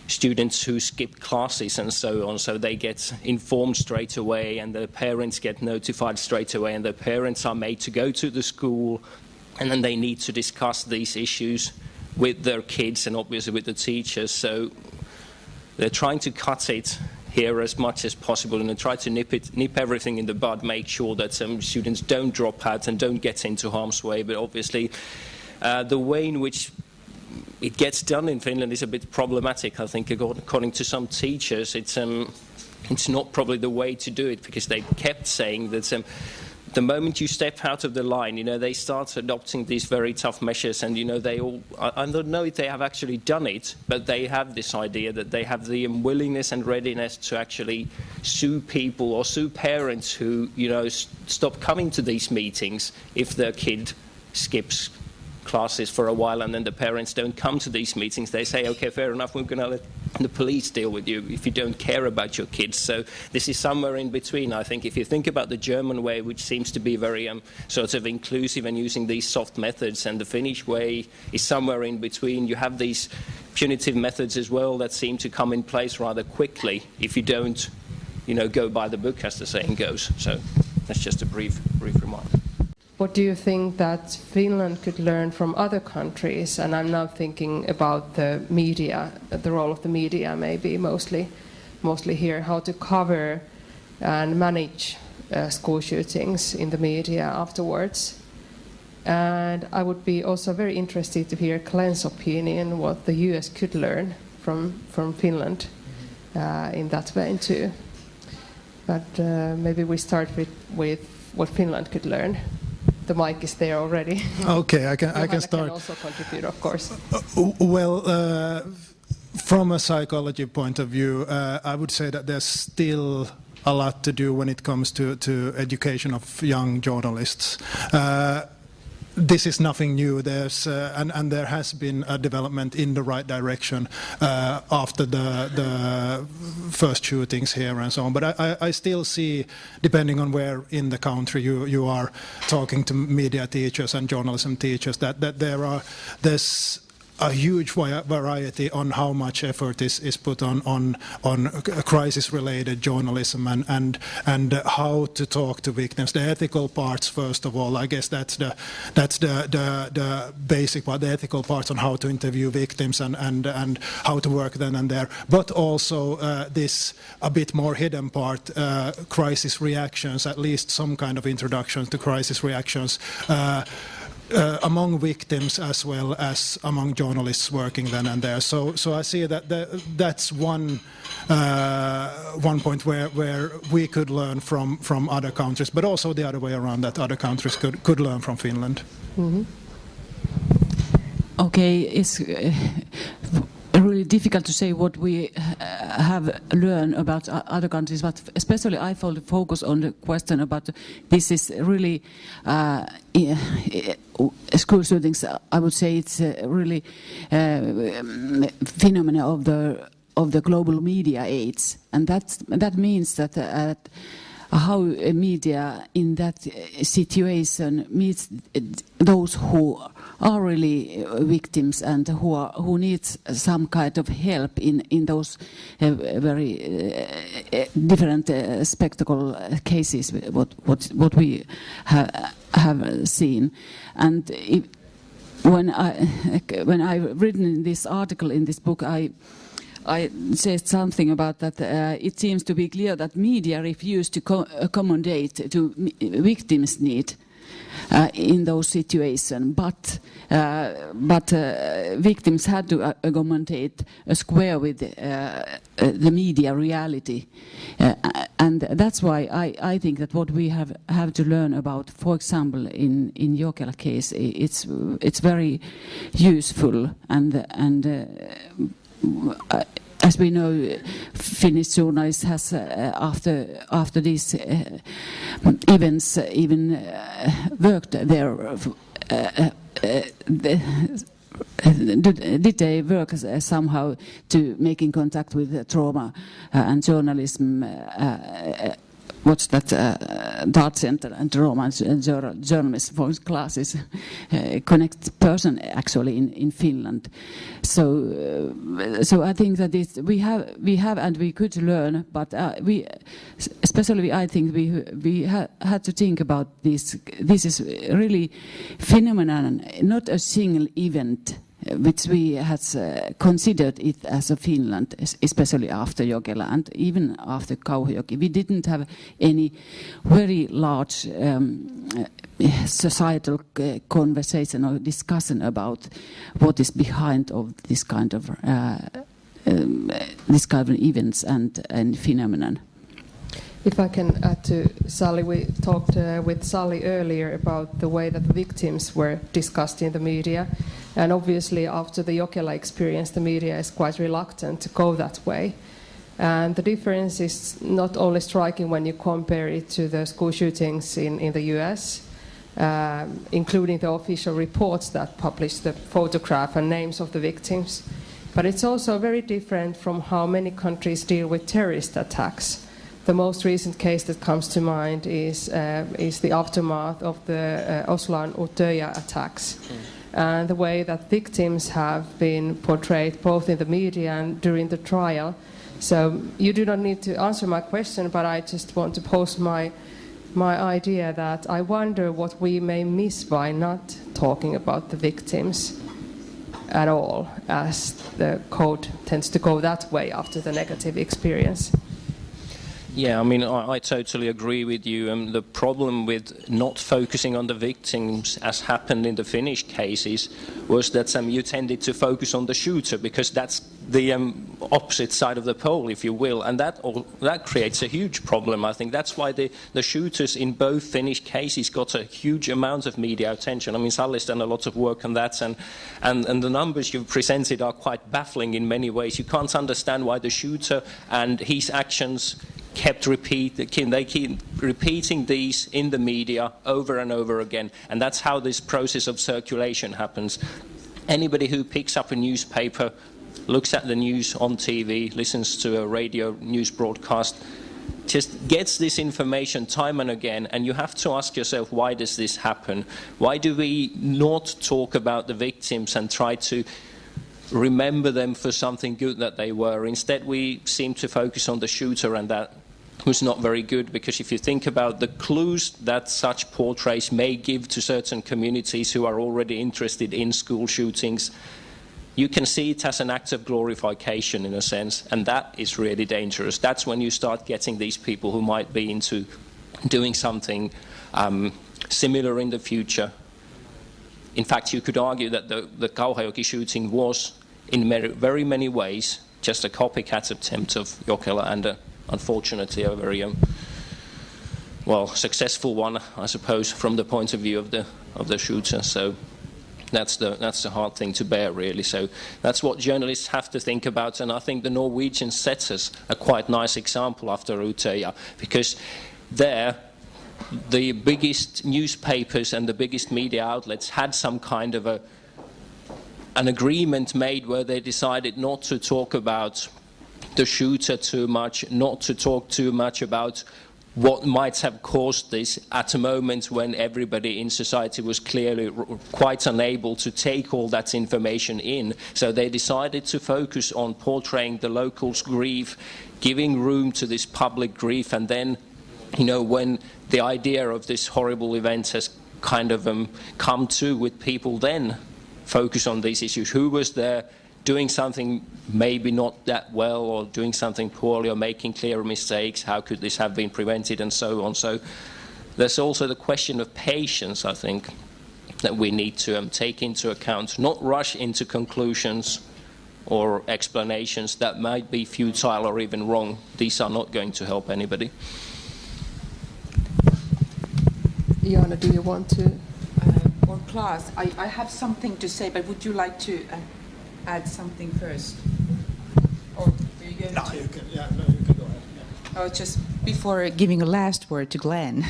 students who skip classes and so on, so they get informed straight away and the parents get notified straight away and the parents are made to go to the school and then they need to discuss these issues with their kids and obviously with the teachers. So they're trying to cut it here as much as possible and try to nip everything in the bud, make sure that some students don't drop out and don't get into harm's way. But obviously the way in which it gets done in Finland is a bit problematic. I think according to some teachers it's not probably the way to do it, because they kept saying that the moment you step out of the line, you know, they start adopting these very tough measures, and you know, they all, I don't know if they have actually done it, but they have this idea that they have the willingness and readiness to actually sue people or sue parents who, you know, stop coming to these meetings if their kid skips classes for a while and then the parents don't come to these meetings. They say, okay, fair enough, we're going to let the police deal with you if you don't care about your kids. So this is somewhere in between. I think if you think about the German way, which seems to be very sort of inclusive and using these soft methods, and the Finnish way is somewhere in between. You have these punitive methods as well that seem to come in place rather quickly if you don't, you know, go by the book, as the saying goes. So that's just a brief remark. What do you think that Finland could learn from other countries? And I'm now thinking about the media, the role of the media maybe mostly here, how to cover and manage school shootings in the media afterwards. And I would be also very interested to hear Glen's opinion what the US could learn from Finland in that vein too. But maybe we start with what Finland could learn. The mic is there already. Okay, I can start. Can also contribute, of course. Well, from a psychology point of view, I would say that there's still a lot to do when it comes to education of young journalists. This is nothing new. There's and there has been a development in the right direction after the first shootings here and so on. But I still see, depending on where in the country you are talking to media teachers and journalism teachers, that there's a huge variety on how much effort is put on crisis-related journalism and how to talk to victims. The ethical parts, first of all, I guess that's the basic part. The ethical parts on how to interview victims and how to work then and there. But also this a bit more hidden part, crisis reactions, at least some kind of introduction to crisis reactions. Among victims as well as among journalists working then and there. So I see that that's one point where we could learn from other countries, but also the other way around, that other countries could learn from Finland. Mm-hmm. Okay, it's really difficult to say what we have learned about other countries, but especially I focus on the question about this is really school shootings. I would say it's really phenomena of the global media age, and that means that how media in that situation meets those who are really victims and who needs some kind of help in those very different spectacle cases what we have seen. And when I've written this article in this book, I said something about that it seems to be clear that media refuse to accommodate to victims' need in those situations, but victims had to accommodate a square with the media reality, and that's why I think that what we have to learn about, for example, in Jokela case, it's very useful and as we know, Finnish journalists has after these events even worked there. Did they work somehow to making contact with trauma and journalism? What's that? Dart Center and trauma and journalism for classes connect person actually in Finland. So I think that we have and we could learn, but we especially I think we had to think about this. This is really phenomenon, not a single event, which we had considered it as a Finland, especially after Jokela and even after Kauhajoki. We didn't have any very large societal conversation or discussion about what is behind of this kind of events and phenomenon. If I can add to Salli, we talked with Salli earlier about the way that victims were discussed in the media. And obviously after the Jokela experience, the media is quite reluctant to go that way. And the difference is not only striking when you compare it to the school shootings in the US, including the official reports that publish the photograph and names of the victims, but it's also very different from how many countries deal with terrorist attacks. The most recent case that comes to mind is the aftermath of the Oslo Utøya attacks, and the way that victims have been portrayed both in the media and during the trial. So you do not need to answer my question, but I just want to pose my idea that I wonder what we may miss by not talking about the victims at all, as the code tends to go that way after the negative experience. Yeah, I mean, I totally agree with you. The problem with not focusing on the victims, as happened in the Finnish cases, was that you tended to focus on the shooter, because that's the opposite side of the pole, if you will, and that creates a huge problem. I think that's why the shooters in both Finnish cases got a huge amount of media attention. I mean, Salli's done a lot of work on that, and the numbers you've presented are quite baffling in many ways. You can't understand why the shooter and his actions they keep repeating these in the media over and over again, and that's how this process of circulation happens. Anybody who picks up a newspaper, looks at the news on TV, listens to a radio news broadcast, just gets this information time and again, and you have to ask yourself, why does this happen? Why do we not talk about the victims and try to remember them for something good that they were? Instead, we seem to focus on the shooter, and that was not very good, because if you think about the clues that such portraits may give to certain communities who are already interested in school shootings, you can see it as an act of glorification in a sense, and that is really dangerous. That's when you start getting these people who might be into doing something similar in the future. In fact, you could argue that the Kauhajoki shooting was, in very many ways, just a copycat attempt of Jokela, and unfortunately a very successful one, I suppose, from the point of view of the shooter. So that's the hard thing to bear, really. So that's what journalists have to think about, and I think the Norwegians set us a quite nice example after Utøya, because there the biggest newspapers and the biggest media outlets had some kind of an agreement made where they decided not to talk about the shooter too much, not to talk too much about what might have caused this at a moment when everybody in society was clearly quite unable to take all that information in. So they decided to focus on portraying the locals' grief, giving room to this public grief, and then, when the idea of this horrible event has kind of come to with people, then focus on these issues. Who was there doing something maybe not that well, or doing something poorly, or making clear mistakes? How could this have been prevented, and so on? So there's also the question of patience, I think, that we need to take into account, not rush into conclusions or explanations that might be futile or even wrong. These are not going to help anybody. Johanna, do you want to? Or Klas, I have something to say, but would you like to add something first? Or are you going to? You can go ahead. Yeah. Oh, just before giving a last word to Glenn,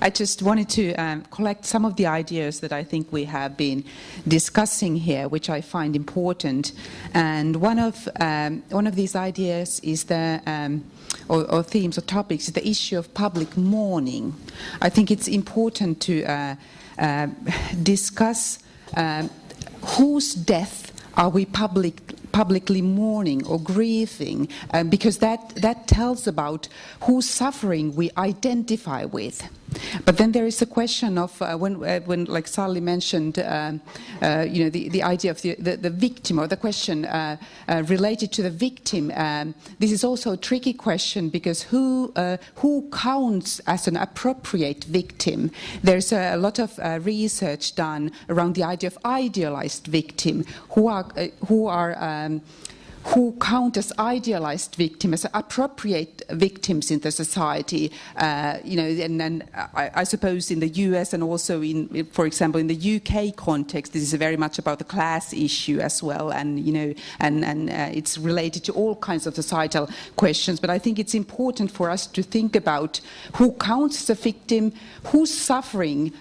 I just wanted to collect some of the ideas that I think we have been discussing here, which I find important. And one of these ideas is or themes or topics is the issue of public mourning. I think it's important to discuss whose death are we publicly mourning or grieving, because that tells about whose suffering we identify with. But then there is a question of when like Salli mentioned, the idea of the victim, or the question related to the victim. This is also a tricky question, because who counts as an appropriate victim? There's a lot of research done around the idea of idealized victim, who count as idealized victims, as appropriate victims in the society, and then I suppose in the US and also for example, in the UK context, this is very much about the class issue as well, and it's related to all kinds of societal questions. But I think it's important for us to think about who counts as a victim, whose suffering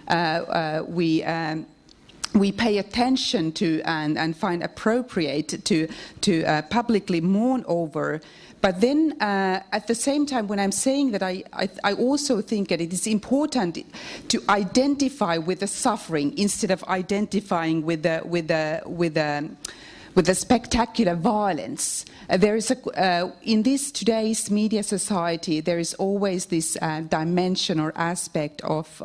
we pay attention to and find appropriate to publicly mourn over. But then at the same time, when I'm saying that, I also think that it is important to identify with the suffering instead of identifying with the spectacular violence. There is in this today's media society, there is always this dimension or aspect of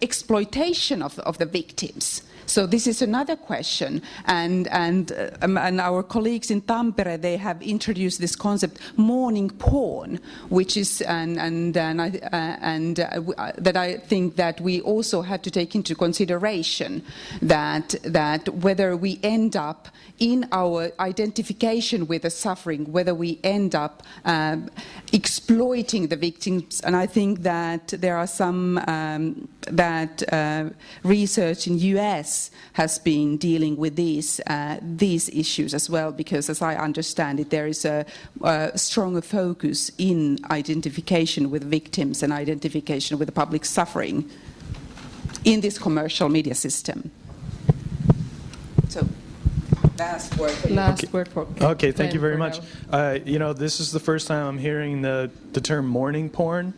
exploitation of the victims. So this is another question, and our colleagues in Tampere, they have introduced this concept morning porn, which is that I think that we also have to take into consideration that whether we end up in our identification with the suffering, whether we end up exploiting the victims, and I think that there are some research in US has been dealing with these issues as well, because as I understand it, there is a stronger focus in identification with victims and identification with the public suffering in this commercial media system. So, last word for you. Okay, thank you very much. This is the first time I'm hearing the term morning porn.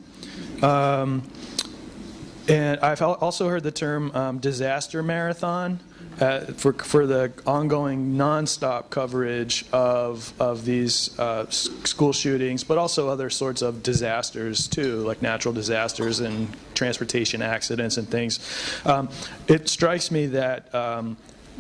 And I've also heard the term disaster marathon for the ongoing nonstop coverage of these school shootings, but also other sorts of disasters too, like natural disasters and transportation accidents and things. It strikes me that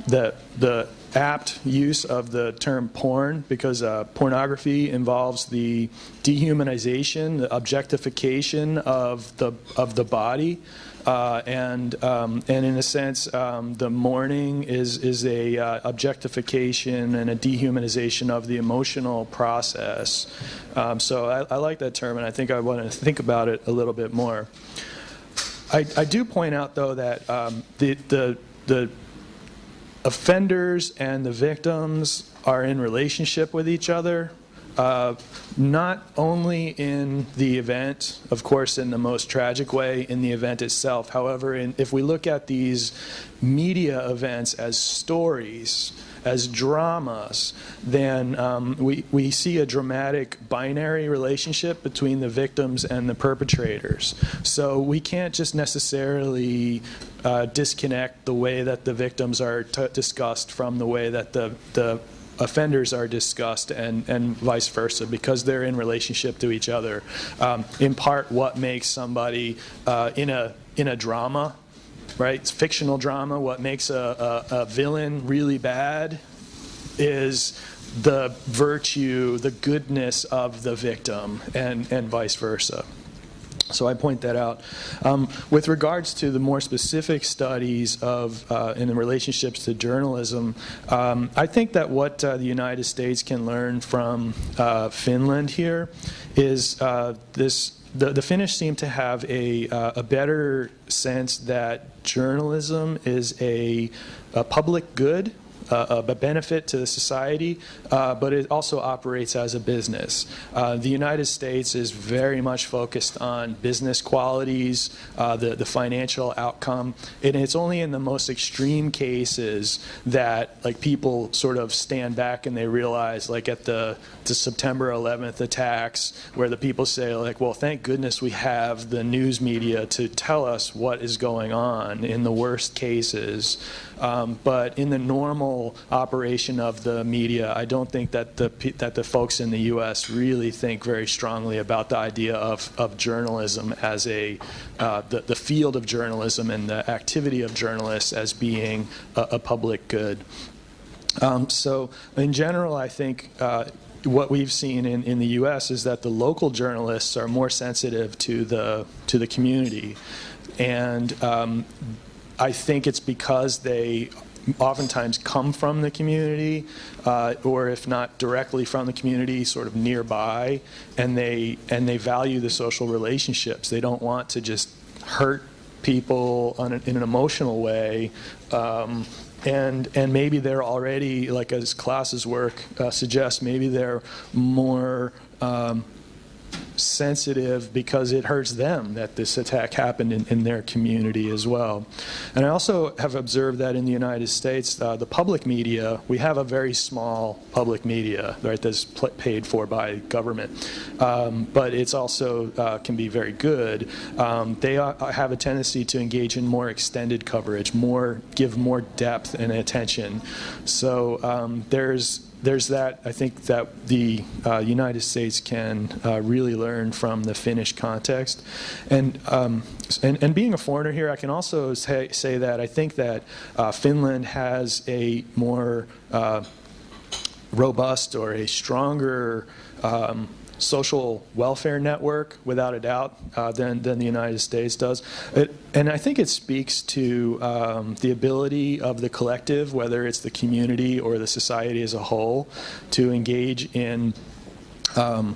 the apt use of the term porn, because pornography involves the dehumanization, the objectification of the body, and in a sense, the mourning is a objectification and a dehumanization of the emotional process. So I like that term, and I think I want to think about it a little bit more. I do point out, though, that the offenders and the victims are in relationship with each other, not only in the event, of course, in the most tragic way, in the event itself. However, if we look at these media events as stories, as dramas, then we see a dramatic binary relationship between the victims and the perpetrators. So we can't just necessarily disconnect the way that the victims are discussed from the way that the offenders are discussed, and vice versa, because they're in relationship to each other. In part, what makes somebody in a drama, right? It's fictional drama. What makes a villain really bad is the virtue, the goodness of the victim, and vice versa. So I point that out. With regards to the more specific studies of in the relationships to journalism, I think that what the United States can learn from Finland here is the Finnish seem to have a better sense that journalism is a public good, a benefit to the society, but it also operates as a business. The United States is very much focused on business qualities, the financial outcome, and it's only in the most extreme cases that people sort of stand back and they realize, like at the September 11th attacks, where the people say, well, thank goodness we have the news media to tell us what is going on in the worst cases. But in the normal operation of the media, I don't think that the folks in the U.S. really think very strongly about the idea of journalism as the field of journalism and the activity of journalists as being a public good. So in general, I think what we've seen in the U.S. is that the local journalists are more sensitive to the community, and I think it's because they oftentimes come from the community, or if not directly from the community, sort of nearby, and they value the social relationships. They don't want to just hurt people in an emotional way, and maybe they're already, like as Klas's work suggests, maybe they're more sensitive because it hurts them that this attack happened in their community as well. And I also have observed that in the United States, the public media, we have a very small public media, right, that's paid for by government, but it's also can be very good. They have a tendency to engage in more extended coverage, give more depth and attention. So there's there's that. I think that the United States can really learn from the Finnish context, and being a foreigner here, I can also say that I think that Finland has a more robust or a stronger social welfare network, without a doubt, than the United States does. And I think it speaks to the ability of the collective, whether it's the community or the society as a whole, to engage in, to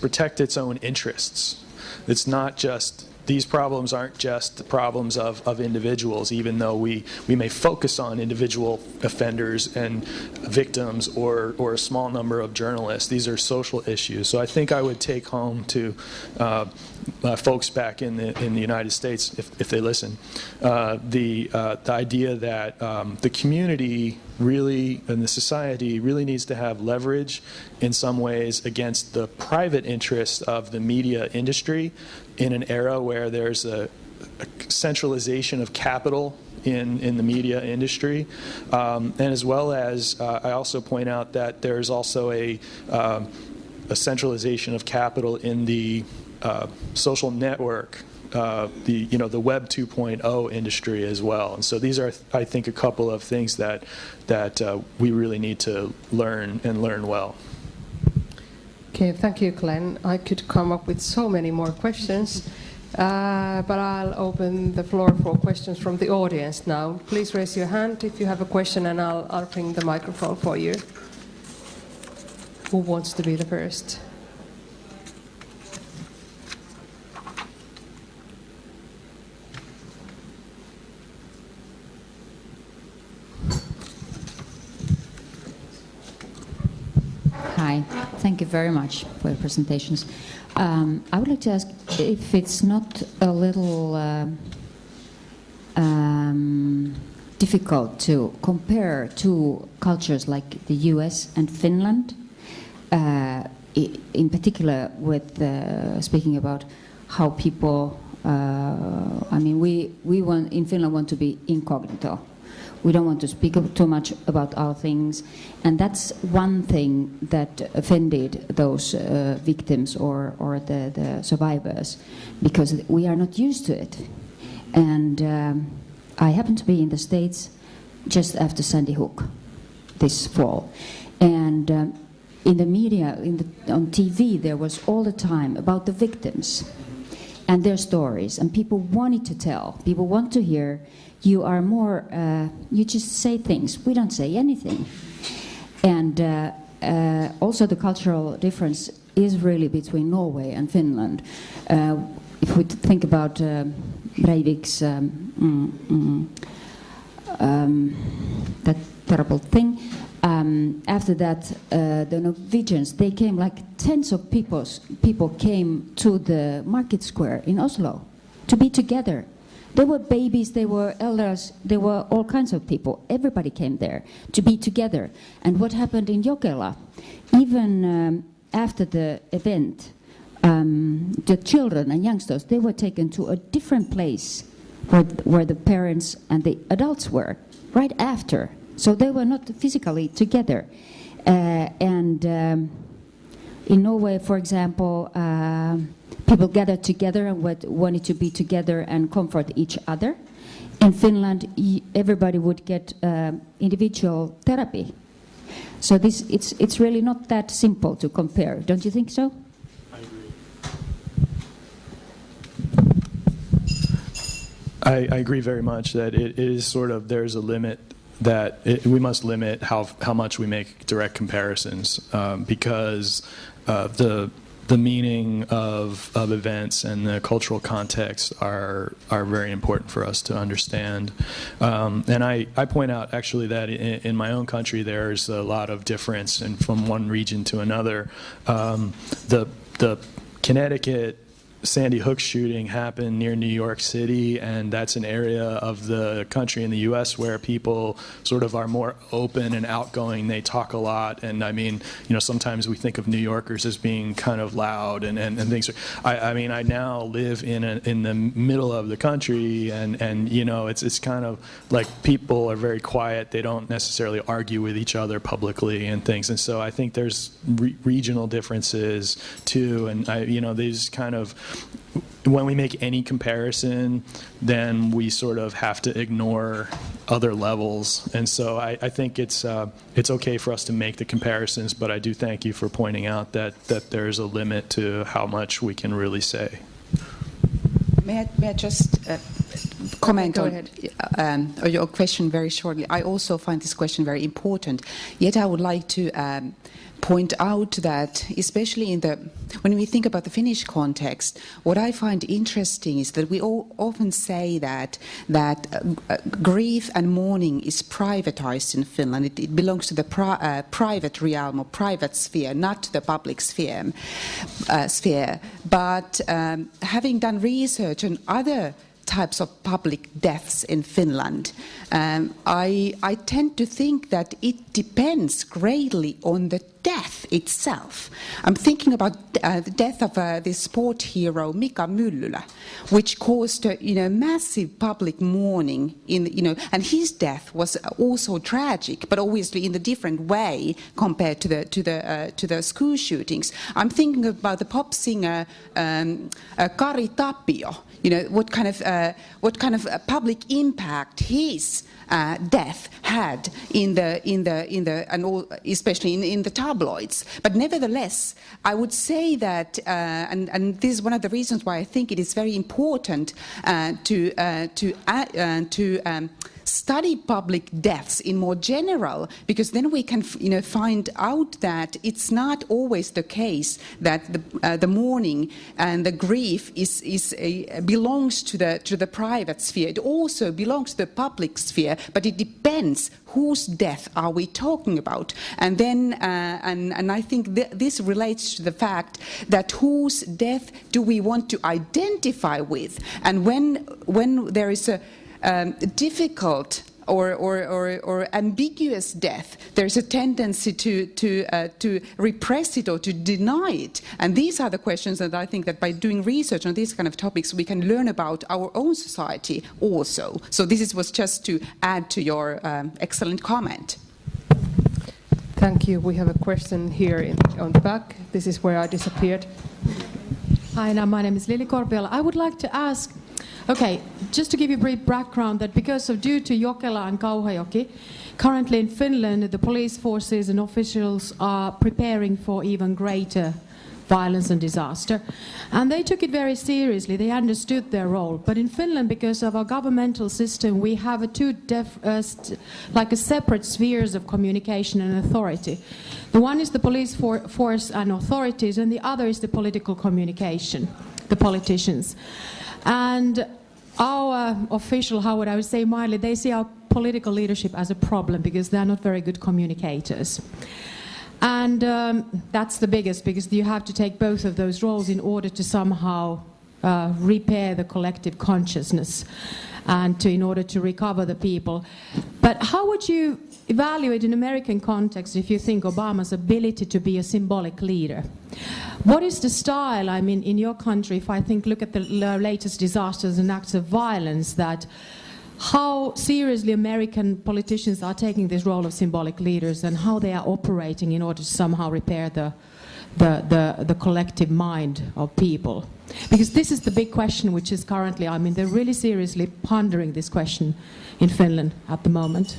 protect its own interests. It's not just, these problems aren't just the problems of individuals, even though we may focus on individual offenders and victims or a small number of journalists. These are social issues. So I think I would take home to folks back in the United States, if they listen, the idea that the community really, and the society really needs to have leverage in some ways against the private interests of the media industry in an era where there's a centralization of capital in the media industry, and as well as I also point out that there's also a centralization of capital in the social network, the Web 2.0 industry as well. And so these are, I think, a couple of things that we really need to learn and learn well. Okay, thank you, Glenn. I could come up with so many more questions, but I'll open the floor for questions from the audience now. Please raise your hand if you have a question, and I'll bring the microphone for you. Who wants to be the first? Hi, thank you very much for your presentations. I would like to ask if it's not a little difficult to compare two cultures like the US and Finland, in particular with speaking about how people, we want, in Finland want to be incognito. We don't want to speak too much about our things, and that's one thing that offended those victims or the survivors, because we are not used to it. And I happened to be in the States just after Sandy Hook this fall, and in the media, on TV, there was all the time about the victims and their stories, and people wanted to tell, people want to hear. You are more, you just say things, we don't say anything. And also the cultural difference is really between Norway and Finland. If we think about Breivik's, that terrible thing, after that, the Norwegians, they came, like tens of people came to the market square in Oslo to be together. There were babies, there were elders, there were all kinds of people. Everybody came there to be together. And what happened in Jokela, even after the event, the children and youngsters, they were taken to a different place where the parents and the adults were, right after. So they were not physically together. And in Norway, for example, people gathered together and wanted to be together and comfort each other. In Finland, everybody would get individual therapy. So it's really not that simple to compare. Don't you think so? I agree very much that it is sort of, there's a limit that we must limit how much we make direct comparisons, because the meaning of events and the cultural context are very important for us to understand. And I point out actually that in my own country there's a lot of difference from one region to another. The Connecticut Sandy Hook shooting happened near New York City, and that's an area of the country in the U.S. where people sort of are more open and outgoing. They talk a lot, and I mean, sometimes we think of New Yorkers as being kind of loud and things. I mean, I now live in the middle of the country, and it's kind of like people are very quiet. They don't necessarily argue with each other publicly and things, and so I think there's regional differences too, and these kind of, when we make any comparison, then we sort of have to ignore other levels. And so I think it's okay for us to make the comparisons, but I do thank you for pointing out that there's a limit to how much we can really say. May I just comment Go on ahead. Your question very shortly? I also find this question very important. Yet I would like to point out that, especially when we think about the Finnish context, what I find interesting is that we often say that grief and mourning is privatized in Finland. It belongs to the private realm or private sphere, not to the public sphere. But having done research on other types of public deaths in Finland, I tend to think that it depends greatly on the death itself. I'm thinking about the death of this sport hero Mika Myllylä, which caused massive public mourning and his death was also tragic, but obviously in a different way compared to the school shootings. I'm thinking about the pop singer Kari Tapio. What kind of public impact his death had especially in the tabloids. But nevertheless, I would say that, and this is one of the reasons why I think it is very important to study public deaths in more general, because then we can find out that it's not always the case that the mourning and the grief belongs to the private sphere. It also belongs to the public sphere, but it depends whose death are we talking about. And then and I think this relates to the fact that whose death do we want to identify with, and when there is a difficult or ambiguous death, there's a tendency to repress it or to deny it. And these are the questions that I think that by doing research on these kind of topics, we can learn about our own society also. So this was just to add to your excellent comment. Thank you. We have a question here on the back. This is where I disappeared. Hi, now my name is Lili Korpiola. I would like to ask, okay, just to give you a brief background, that due to Jokela and Kauhajoki, currently in Finland, the police forces and officials are preparing for even greater violence and disaster. And they took it very seriously. They understood their role. But in Finland, because of our governmental system, we have separate spheres of communication and authority. The one is the police force and authorities, and the other is the political communication, the politicians. And our official, how would I say, mildly, they see our political leadership as a problem because they're not very good communicators. And that's the biggest, because you have to take both of those roles in order to somehow repair the collective consciousness and in order to recover the people. But how would you evaluate in American context if you think Obama's ability to be a symbolic leader? What is the style, I mean, in your country, if I look at the latest disasters and acts of violence, that how seriously American politicians are taking this role of symbolic leaders and how they are operating in order to somehow repair the collective mind of people? Because this is the big question which is currently, I mean, they're really seriously pondering this question in Finland at the moment.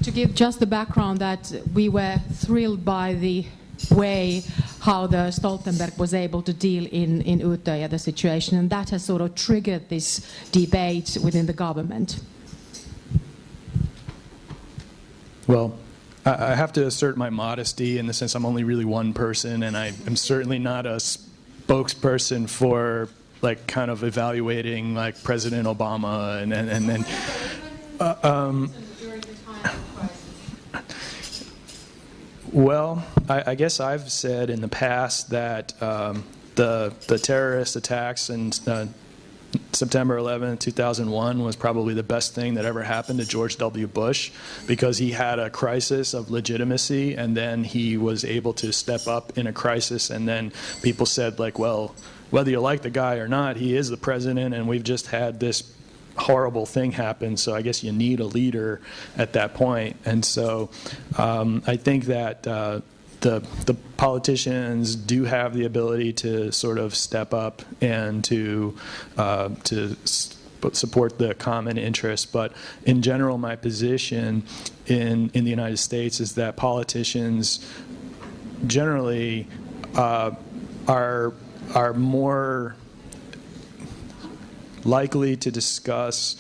To give just the background, that we were thrilled by the way how the Stoltenberg was able to deal in Utöya, the situation, and that has sort of triggered this debate within the government. Well, I have to assert my modesty in the sense I'm only really one person, and I am certainly not a spokesperson for kind of evaluating President Obama and Well, I guess I've said in the past that the terrorist attacks in September 11, 2001 was probably the best thing that ever happened to George W. Bush, because he had a crisis of legitimacy, and then he was able to step up in a crisis, and then people said, like, well, whether you like the guy or not, he is the president, and we've just had this horrible thing happen, so I guess you need a leader at that point. And so I think that the politicians do have the ability to sort of step up and to support the common interest. But in general, my position in the United States is that politicians generally are more likely to discuss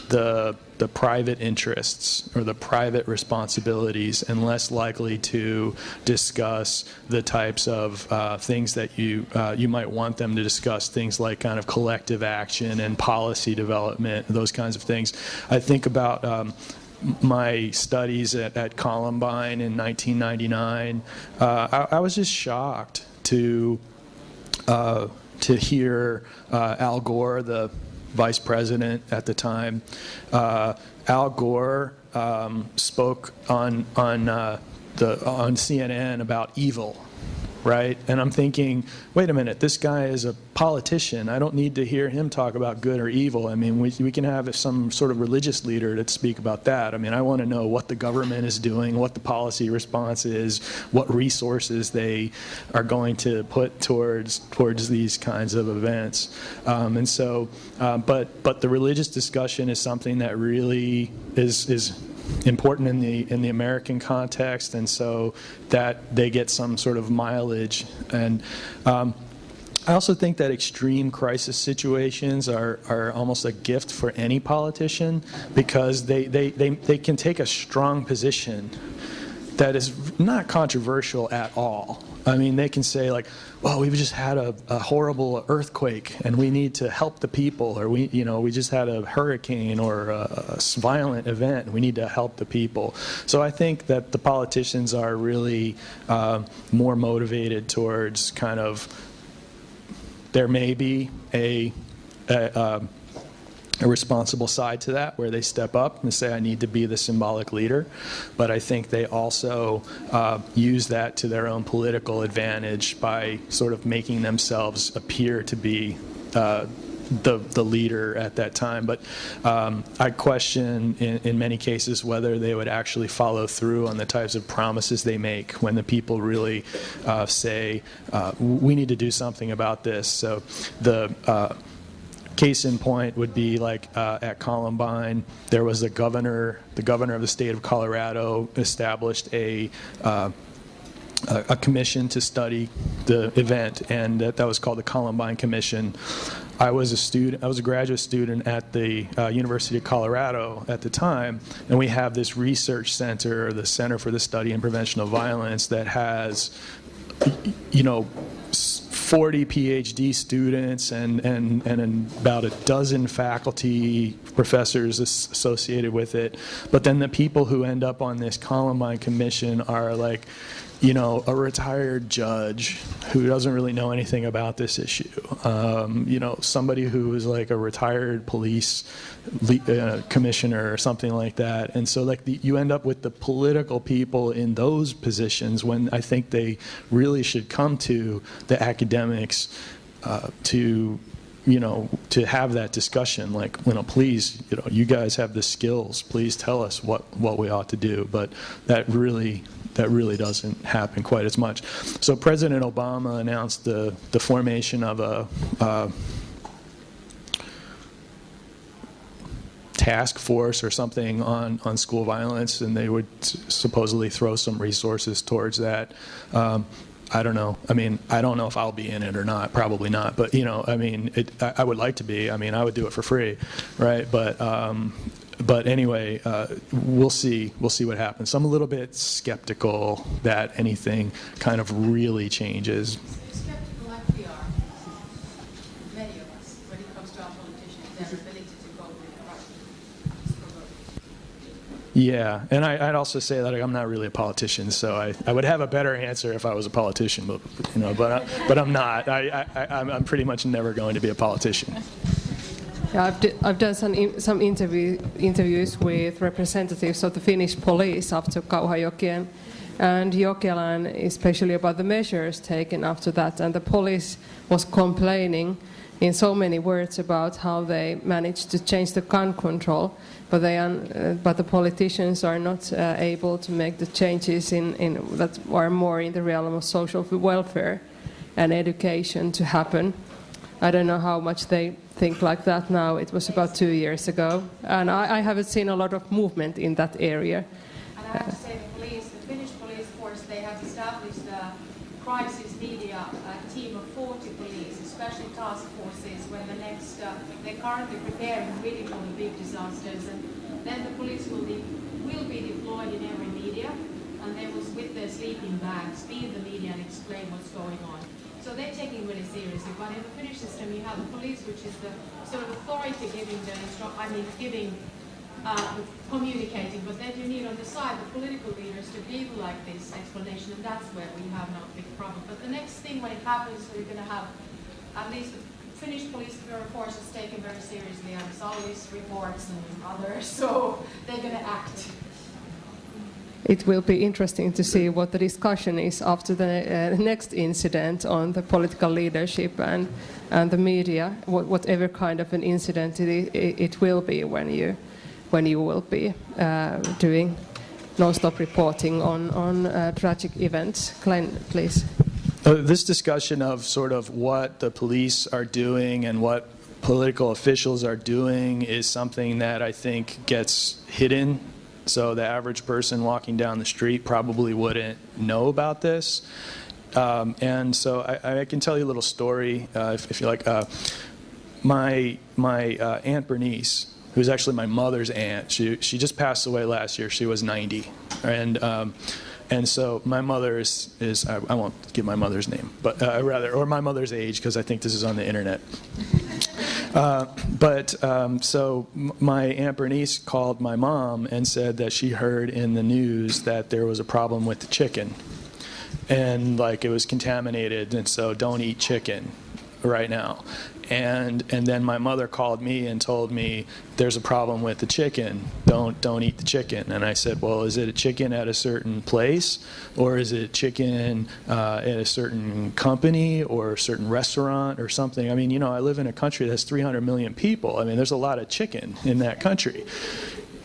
the private interests or the private responsibilities, and less likely to discuss the types of things that you might want them to discuss, things like kind of collective action and policy development, those kinds of things. I think about my studies at Columbine in 1999. I was just shocked to hear Al Gore, the vice president at the time. Al Gore spoke on CNN about evil, right? And I'm thinking, wait a minute, this guy is a politician. I don't need to hear him talk about good or evil. I mean, we can have some sort of religious leader to speak about that. I mean, I want to know what the government is doing, what the policy response is, what resources they are going to put towards these kinds of events. And so, but the religious discussion is something that really is important in the American context, and so that they get some sort of mileage. And I also think that extreme crisis situations are almost a gift for any politician, because they can take a strong position that is not controversial at all. I mean, they can say, like, well, we've just had a horrible earthquake and we need to help the people, or we just had a hurricane or a violent event and we need to help the people. So I think that the politicians are really more motivated towards kind of, there may be a responsible side to that, where they step up and say, I need to be the symbolic leader. But I think they also use that to their own political advantage by sort of making themselves appear to be the leader at that time. But I question in many cases whether they would actually follow through on the types of promises they make when the people really say, we need to do something about this. So the case in point would be like at Columbine, there was the governor of the state of Colorado established a commission to study the event, and that was called the Columbine Commission. I was a graduate student at the University of Colorado at the time, and we have this research center, the Center for the Study and Prevention of Violence, that has 40 PhD students and about a dozen faculty professors associated with it. But then the people who end up on this Columbine Commission are like, a retired judge who doesn't really know anything about this issue. Somebody who is like a retired police commissioner or something like that. And so you end up with the political people in those positions, when I think they really should come to the academics to have that discussion, like, please, you guys have the skills, please tell us what we ought to do. But that really doesn't happen quite as much. So President Obama announced the formation of a task force or something on school violence, and they would supposedly throw some resources towards that. I don't know. I mean, I don't know if I'll be in it or not. Probably not. But I would like to be. I mean, I would do it for free, right? But anyway, we'll see. We'll see what happens. So I'm a little bit skeptical that anything kind of really changes. Skeptical like we are, many of us, when it comes to our politicians, their ability to cope with Yeah, and I'd also say that I'm not really a politician, so I would have a better answer if I was a politician, but I'm not. I'm pretty much never going to be a politician. Yeah, I've done some interviews with representatives of the Finnish police after Kauhajoki and Jokelan, especially about the measures taken after that, and the police was complaining in so many words about how they managed to change the gun control, but the politicians are not able to make the changes that are more in the realm of social welfare and education to happen. I don't know how much they think like that now. It was about 2 years ago, and I haven't seen a lot of movement in that area. And I have to say the Finnish police force, they have established a crisis media team of 40 police, special task forces, when they're currently preparing really for the big disasters, and then the police will be deployed in every media, and they will, with their sleeping bags, feed the media and explain what's going on. So they're taking really seriously. But in the Finnish system, you have the police, which is the sort of authority communicating. But then you need on the side the political leaders to give like this explanation, and that's where we have now a big problem. But the next thing when it happens, we're going to have at least the Finnish police force is taken very seriously, and Salli's reports and others. So they're going to act. It will be interesting to see what the discussion is after the next incident on the political leadership and the media, whatever kind of an incident it will be when you will be doing non-stop reporting on tragic events. Glenn, please. This discussion of sort of what the police are doing and what political officials are doing is something that I think gets hidden. So the average person walking down the street probably wouldn't know about this. And so I can tell you a little story, if you like. My Aunt Bernice, who's actually my mother's aunt, she just passed away last year. She was 90. And so my mother is I won't give my mother's name, but or my mother's age, because I think this is on the internet. So my Aunt Bernice called my mom and said that she heard in the news that there was a problem with the chicken, and like it was contaminated, and so don't eat chicken right now. And then my mother called me and told me there's a problem with the chicken. Don't eat the chicken. And I said, well, is it a chicken at a certain place, or is it chicken at a certain company or a certain restaurant or something? I mean, you know, I live in a country that's 300 million people. I mean, there's a lot of chicken in that country.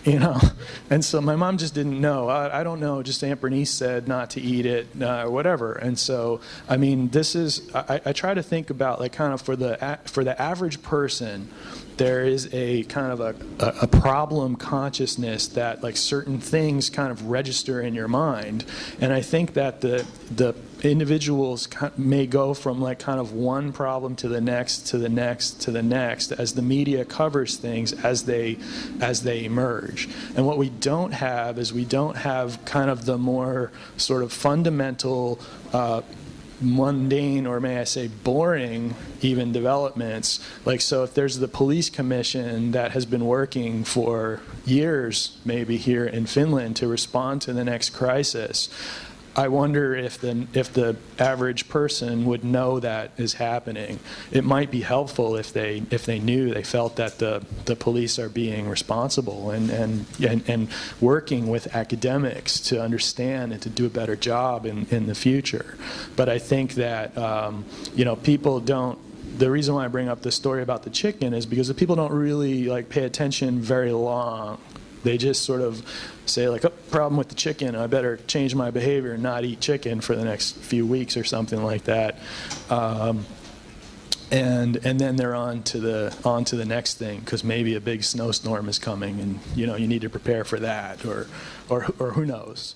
You know, and so my mom just didn't know. I don't know. Just Aunt Bernice said not to eat it, or whatever. And so, I mean, this is. I try to think about like kind of for the average person, there is a kind of a problem consciousness that like certain things kind of register in your mind, and I think that the individuals may go from like kind of one problem to the next to the next to the next as the media covers things as they emerge. And what we don't have is we don't have kind of the more sort of fundamental mundane, or may I say boring even, developments. Like, so if there's the police commission that has been working for years maybe here in Finland to respond to the next crisis, I wonder if the average person would know that is happening. It might be helpful if they knew, they felt that the police are being responsible and working with academics to understand and to do a better job in the future. But I think that people don't. The reason why I bring up the story about the chicken is because the people don't really like pay attention very long. They just sort of say like, oh, problem with the chicken, I better change my behavior and not eat chicken for the next few weeks or something like that. And then they're on to the next thing, because maybe a big snowstorm is coming, and you need to prepare for that, or who knows.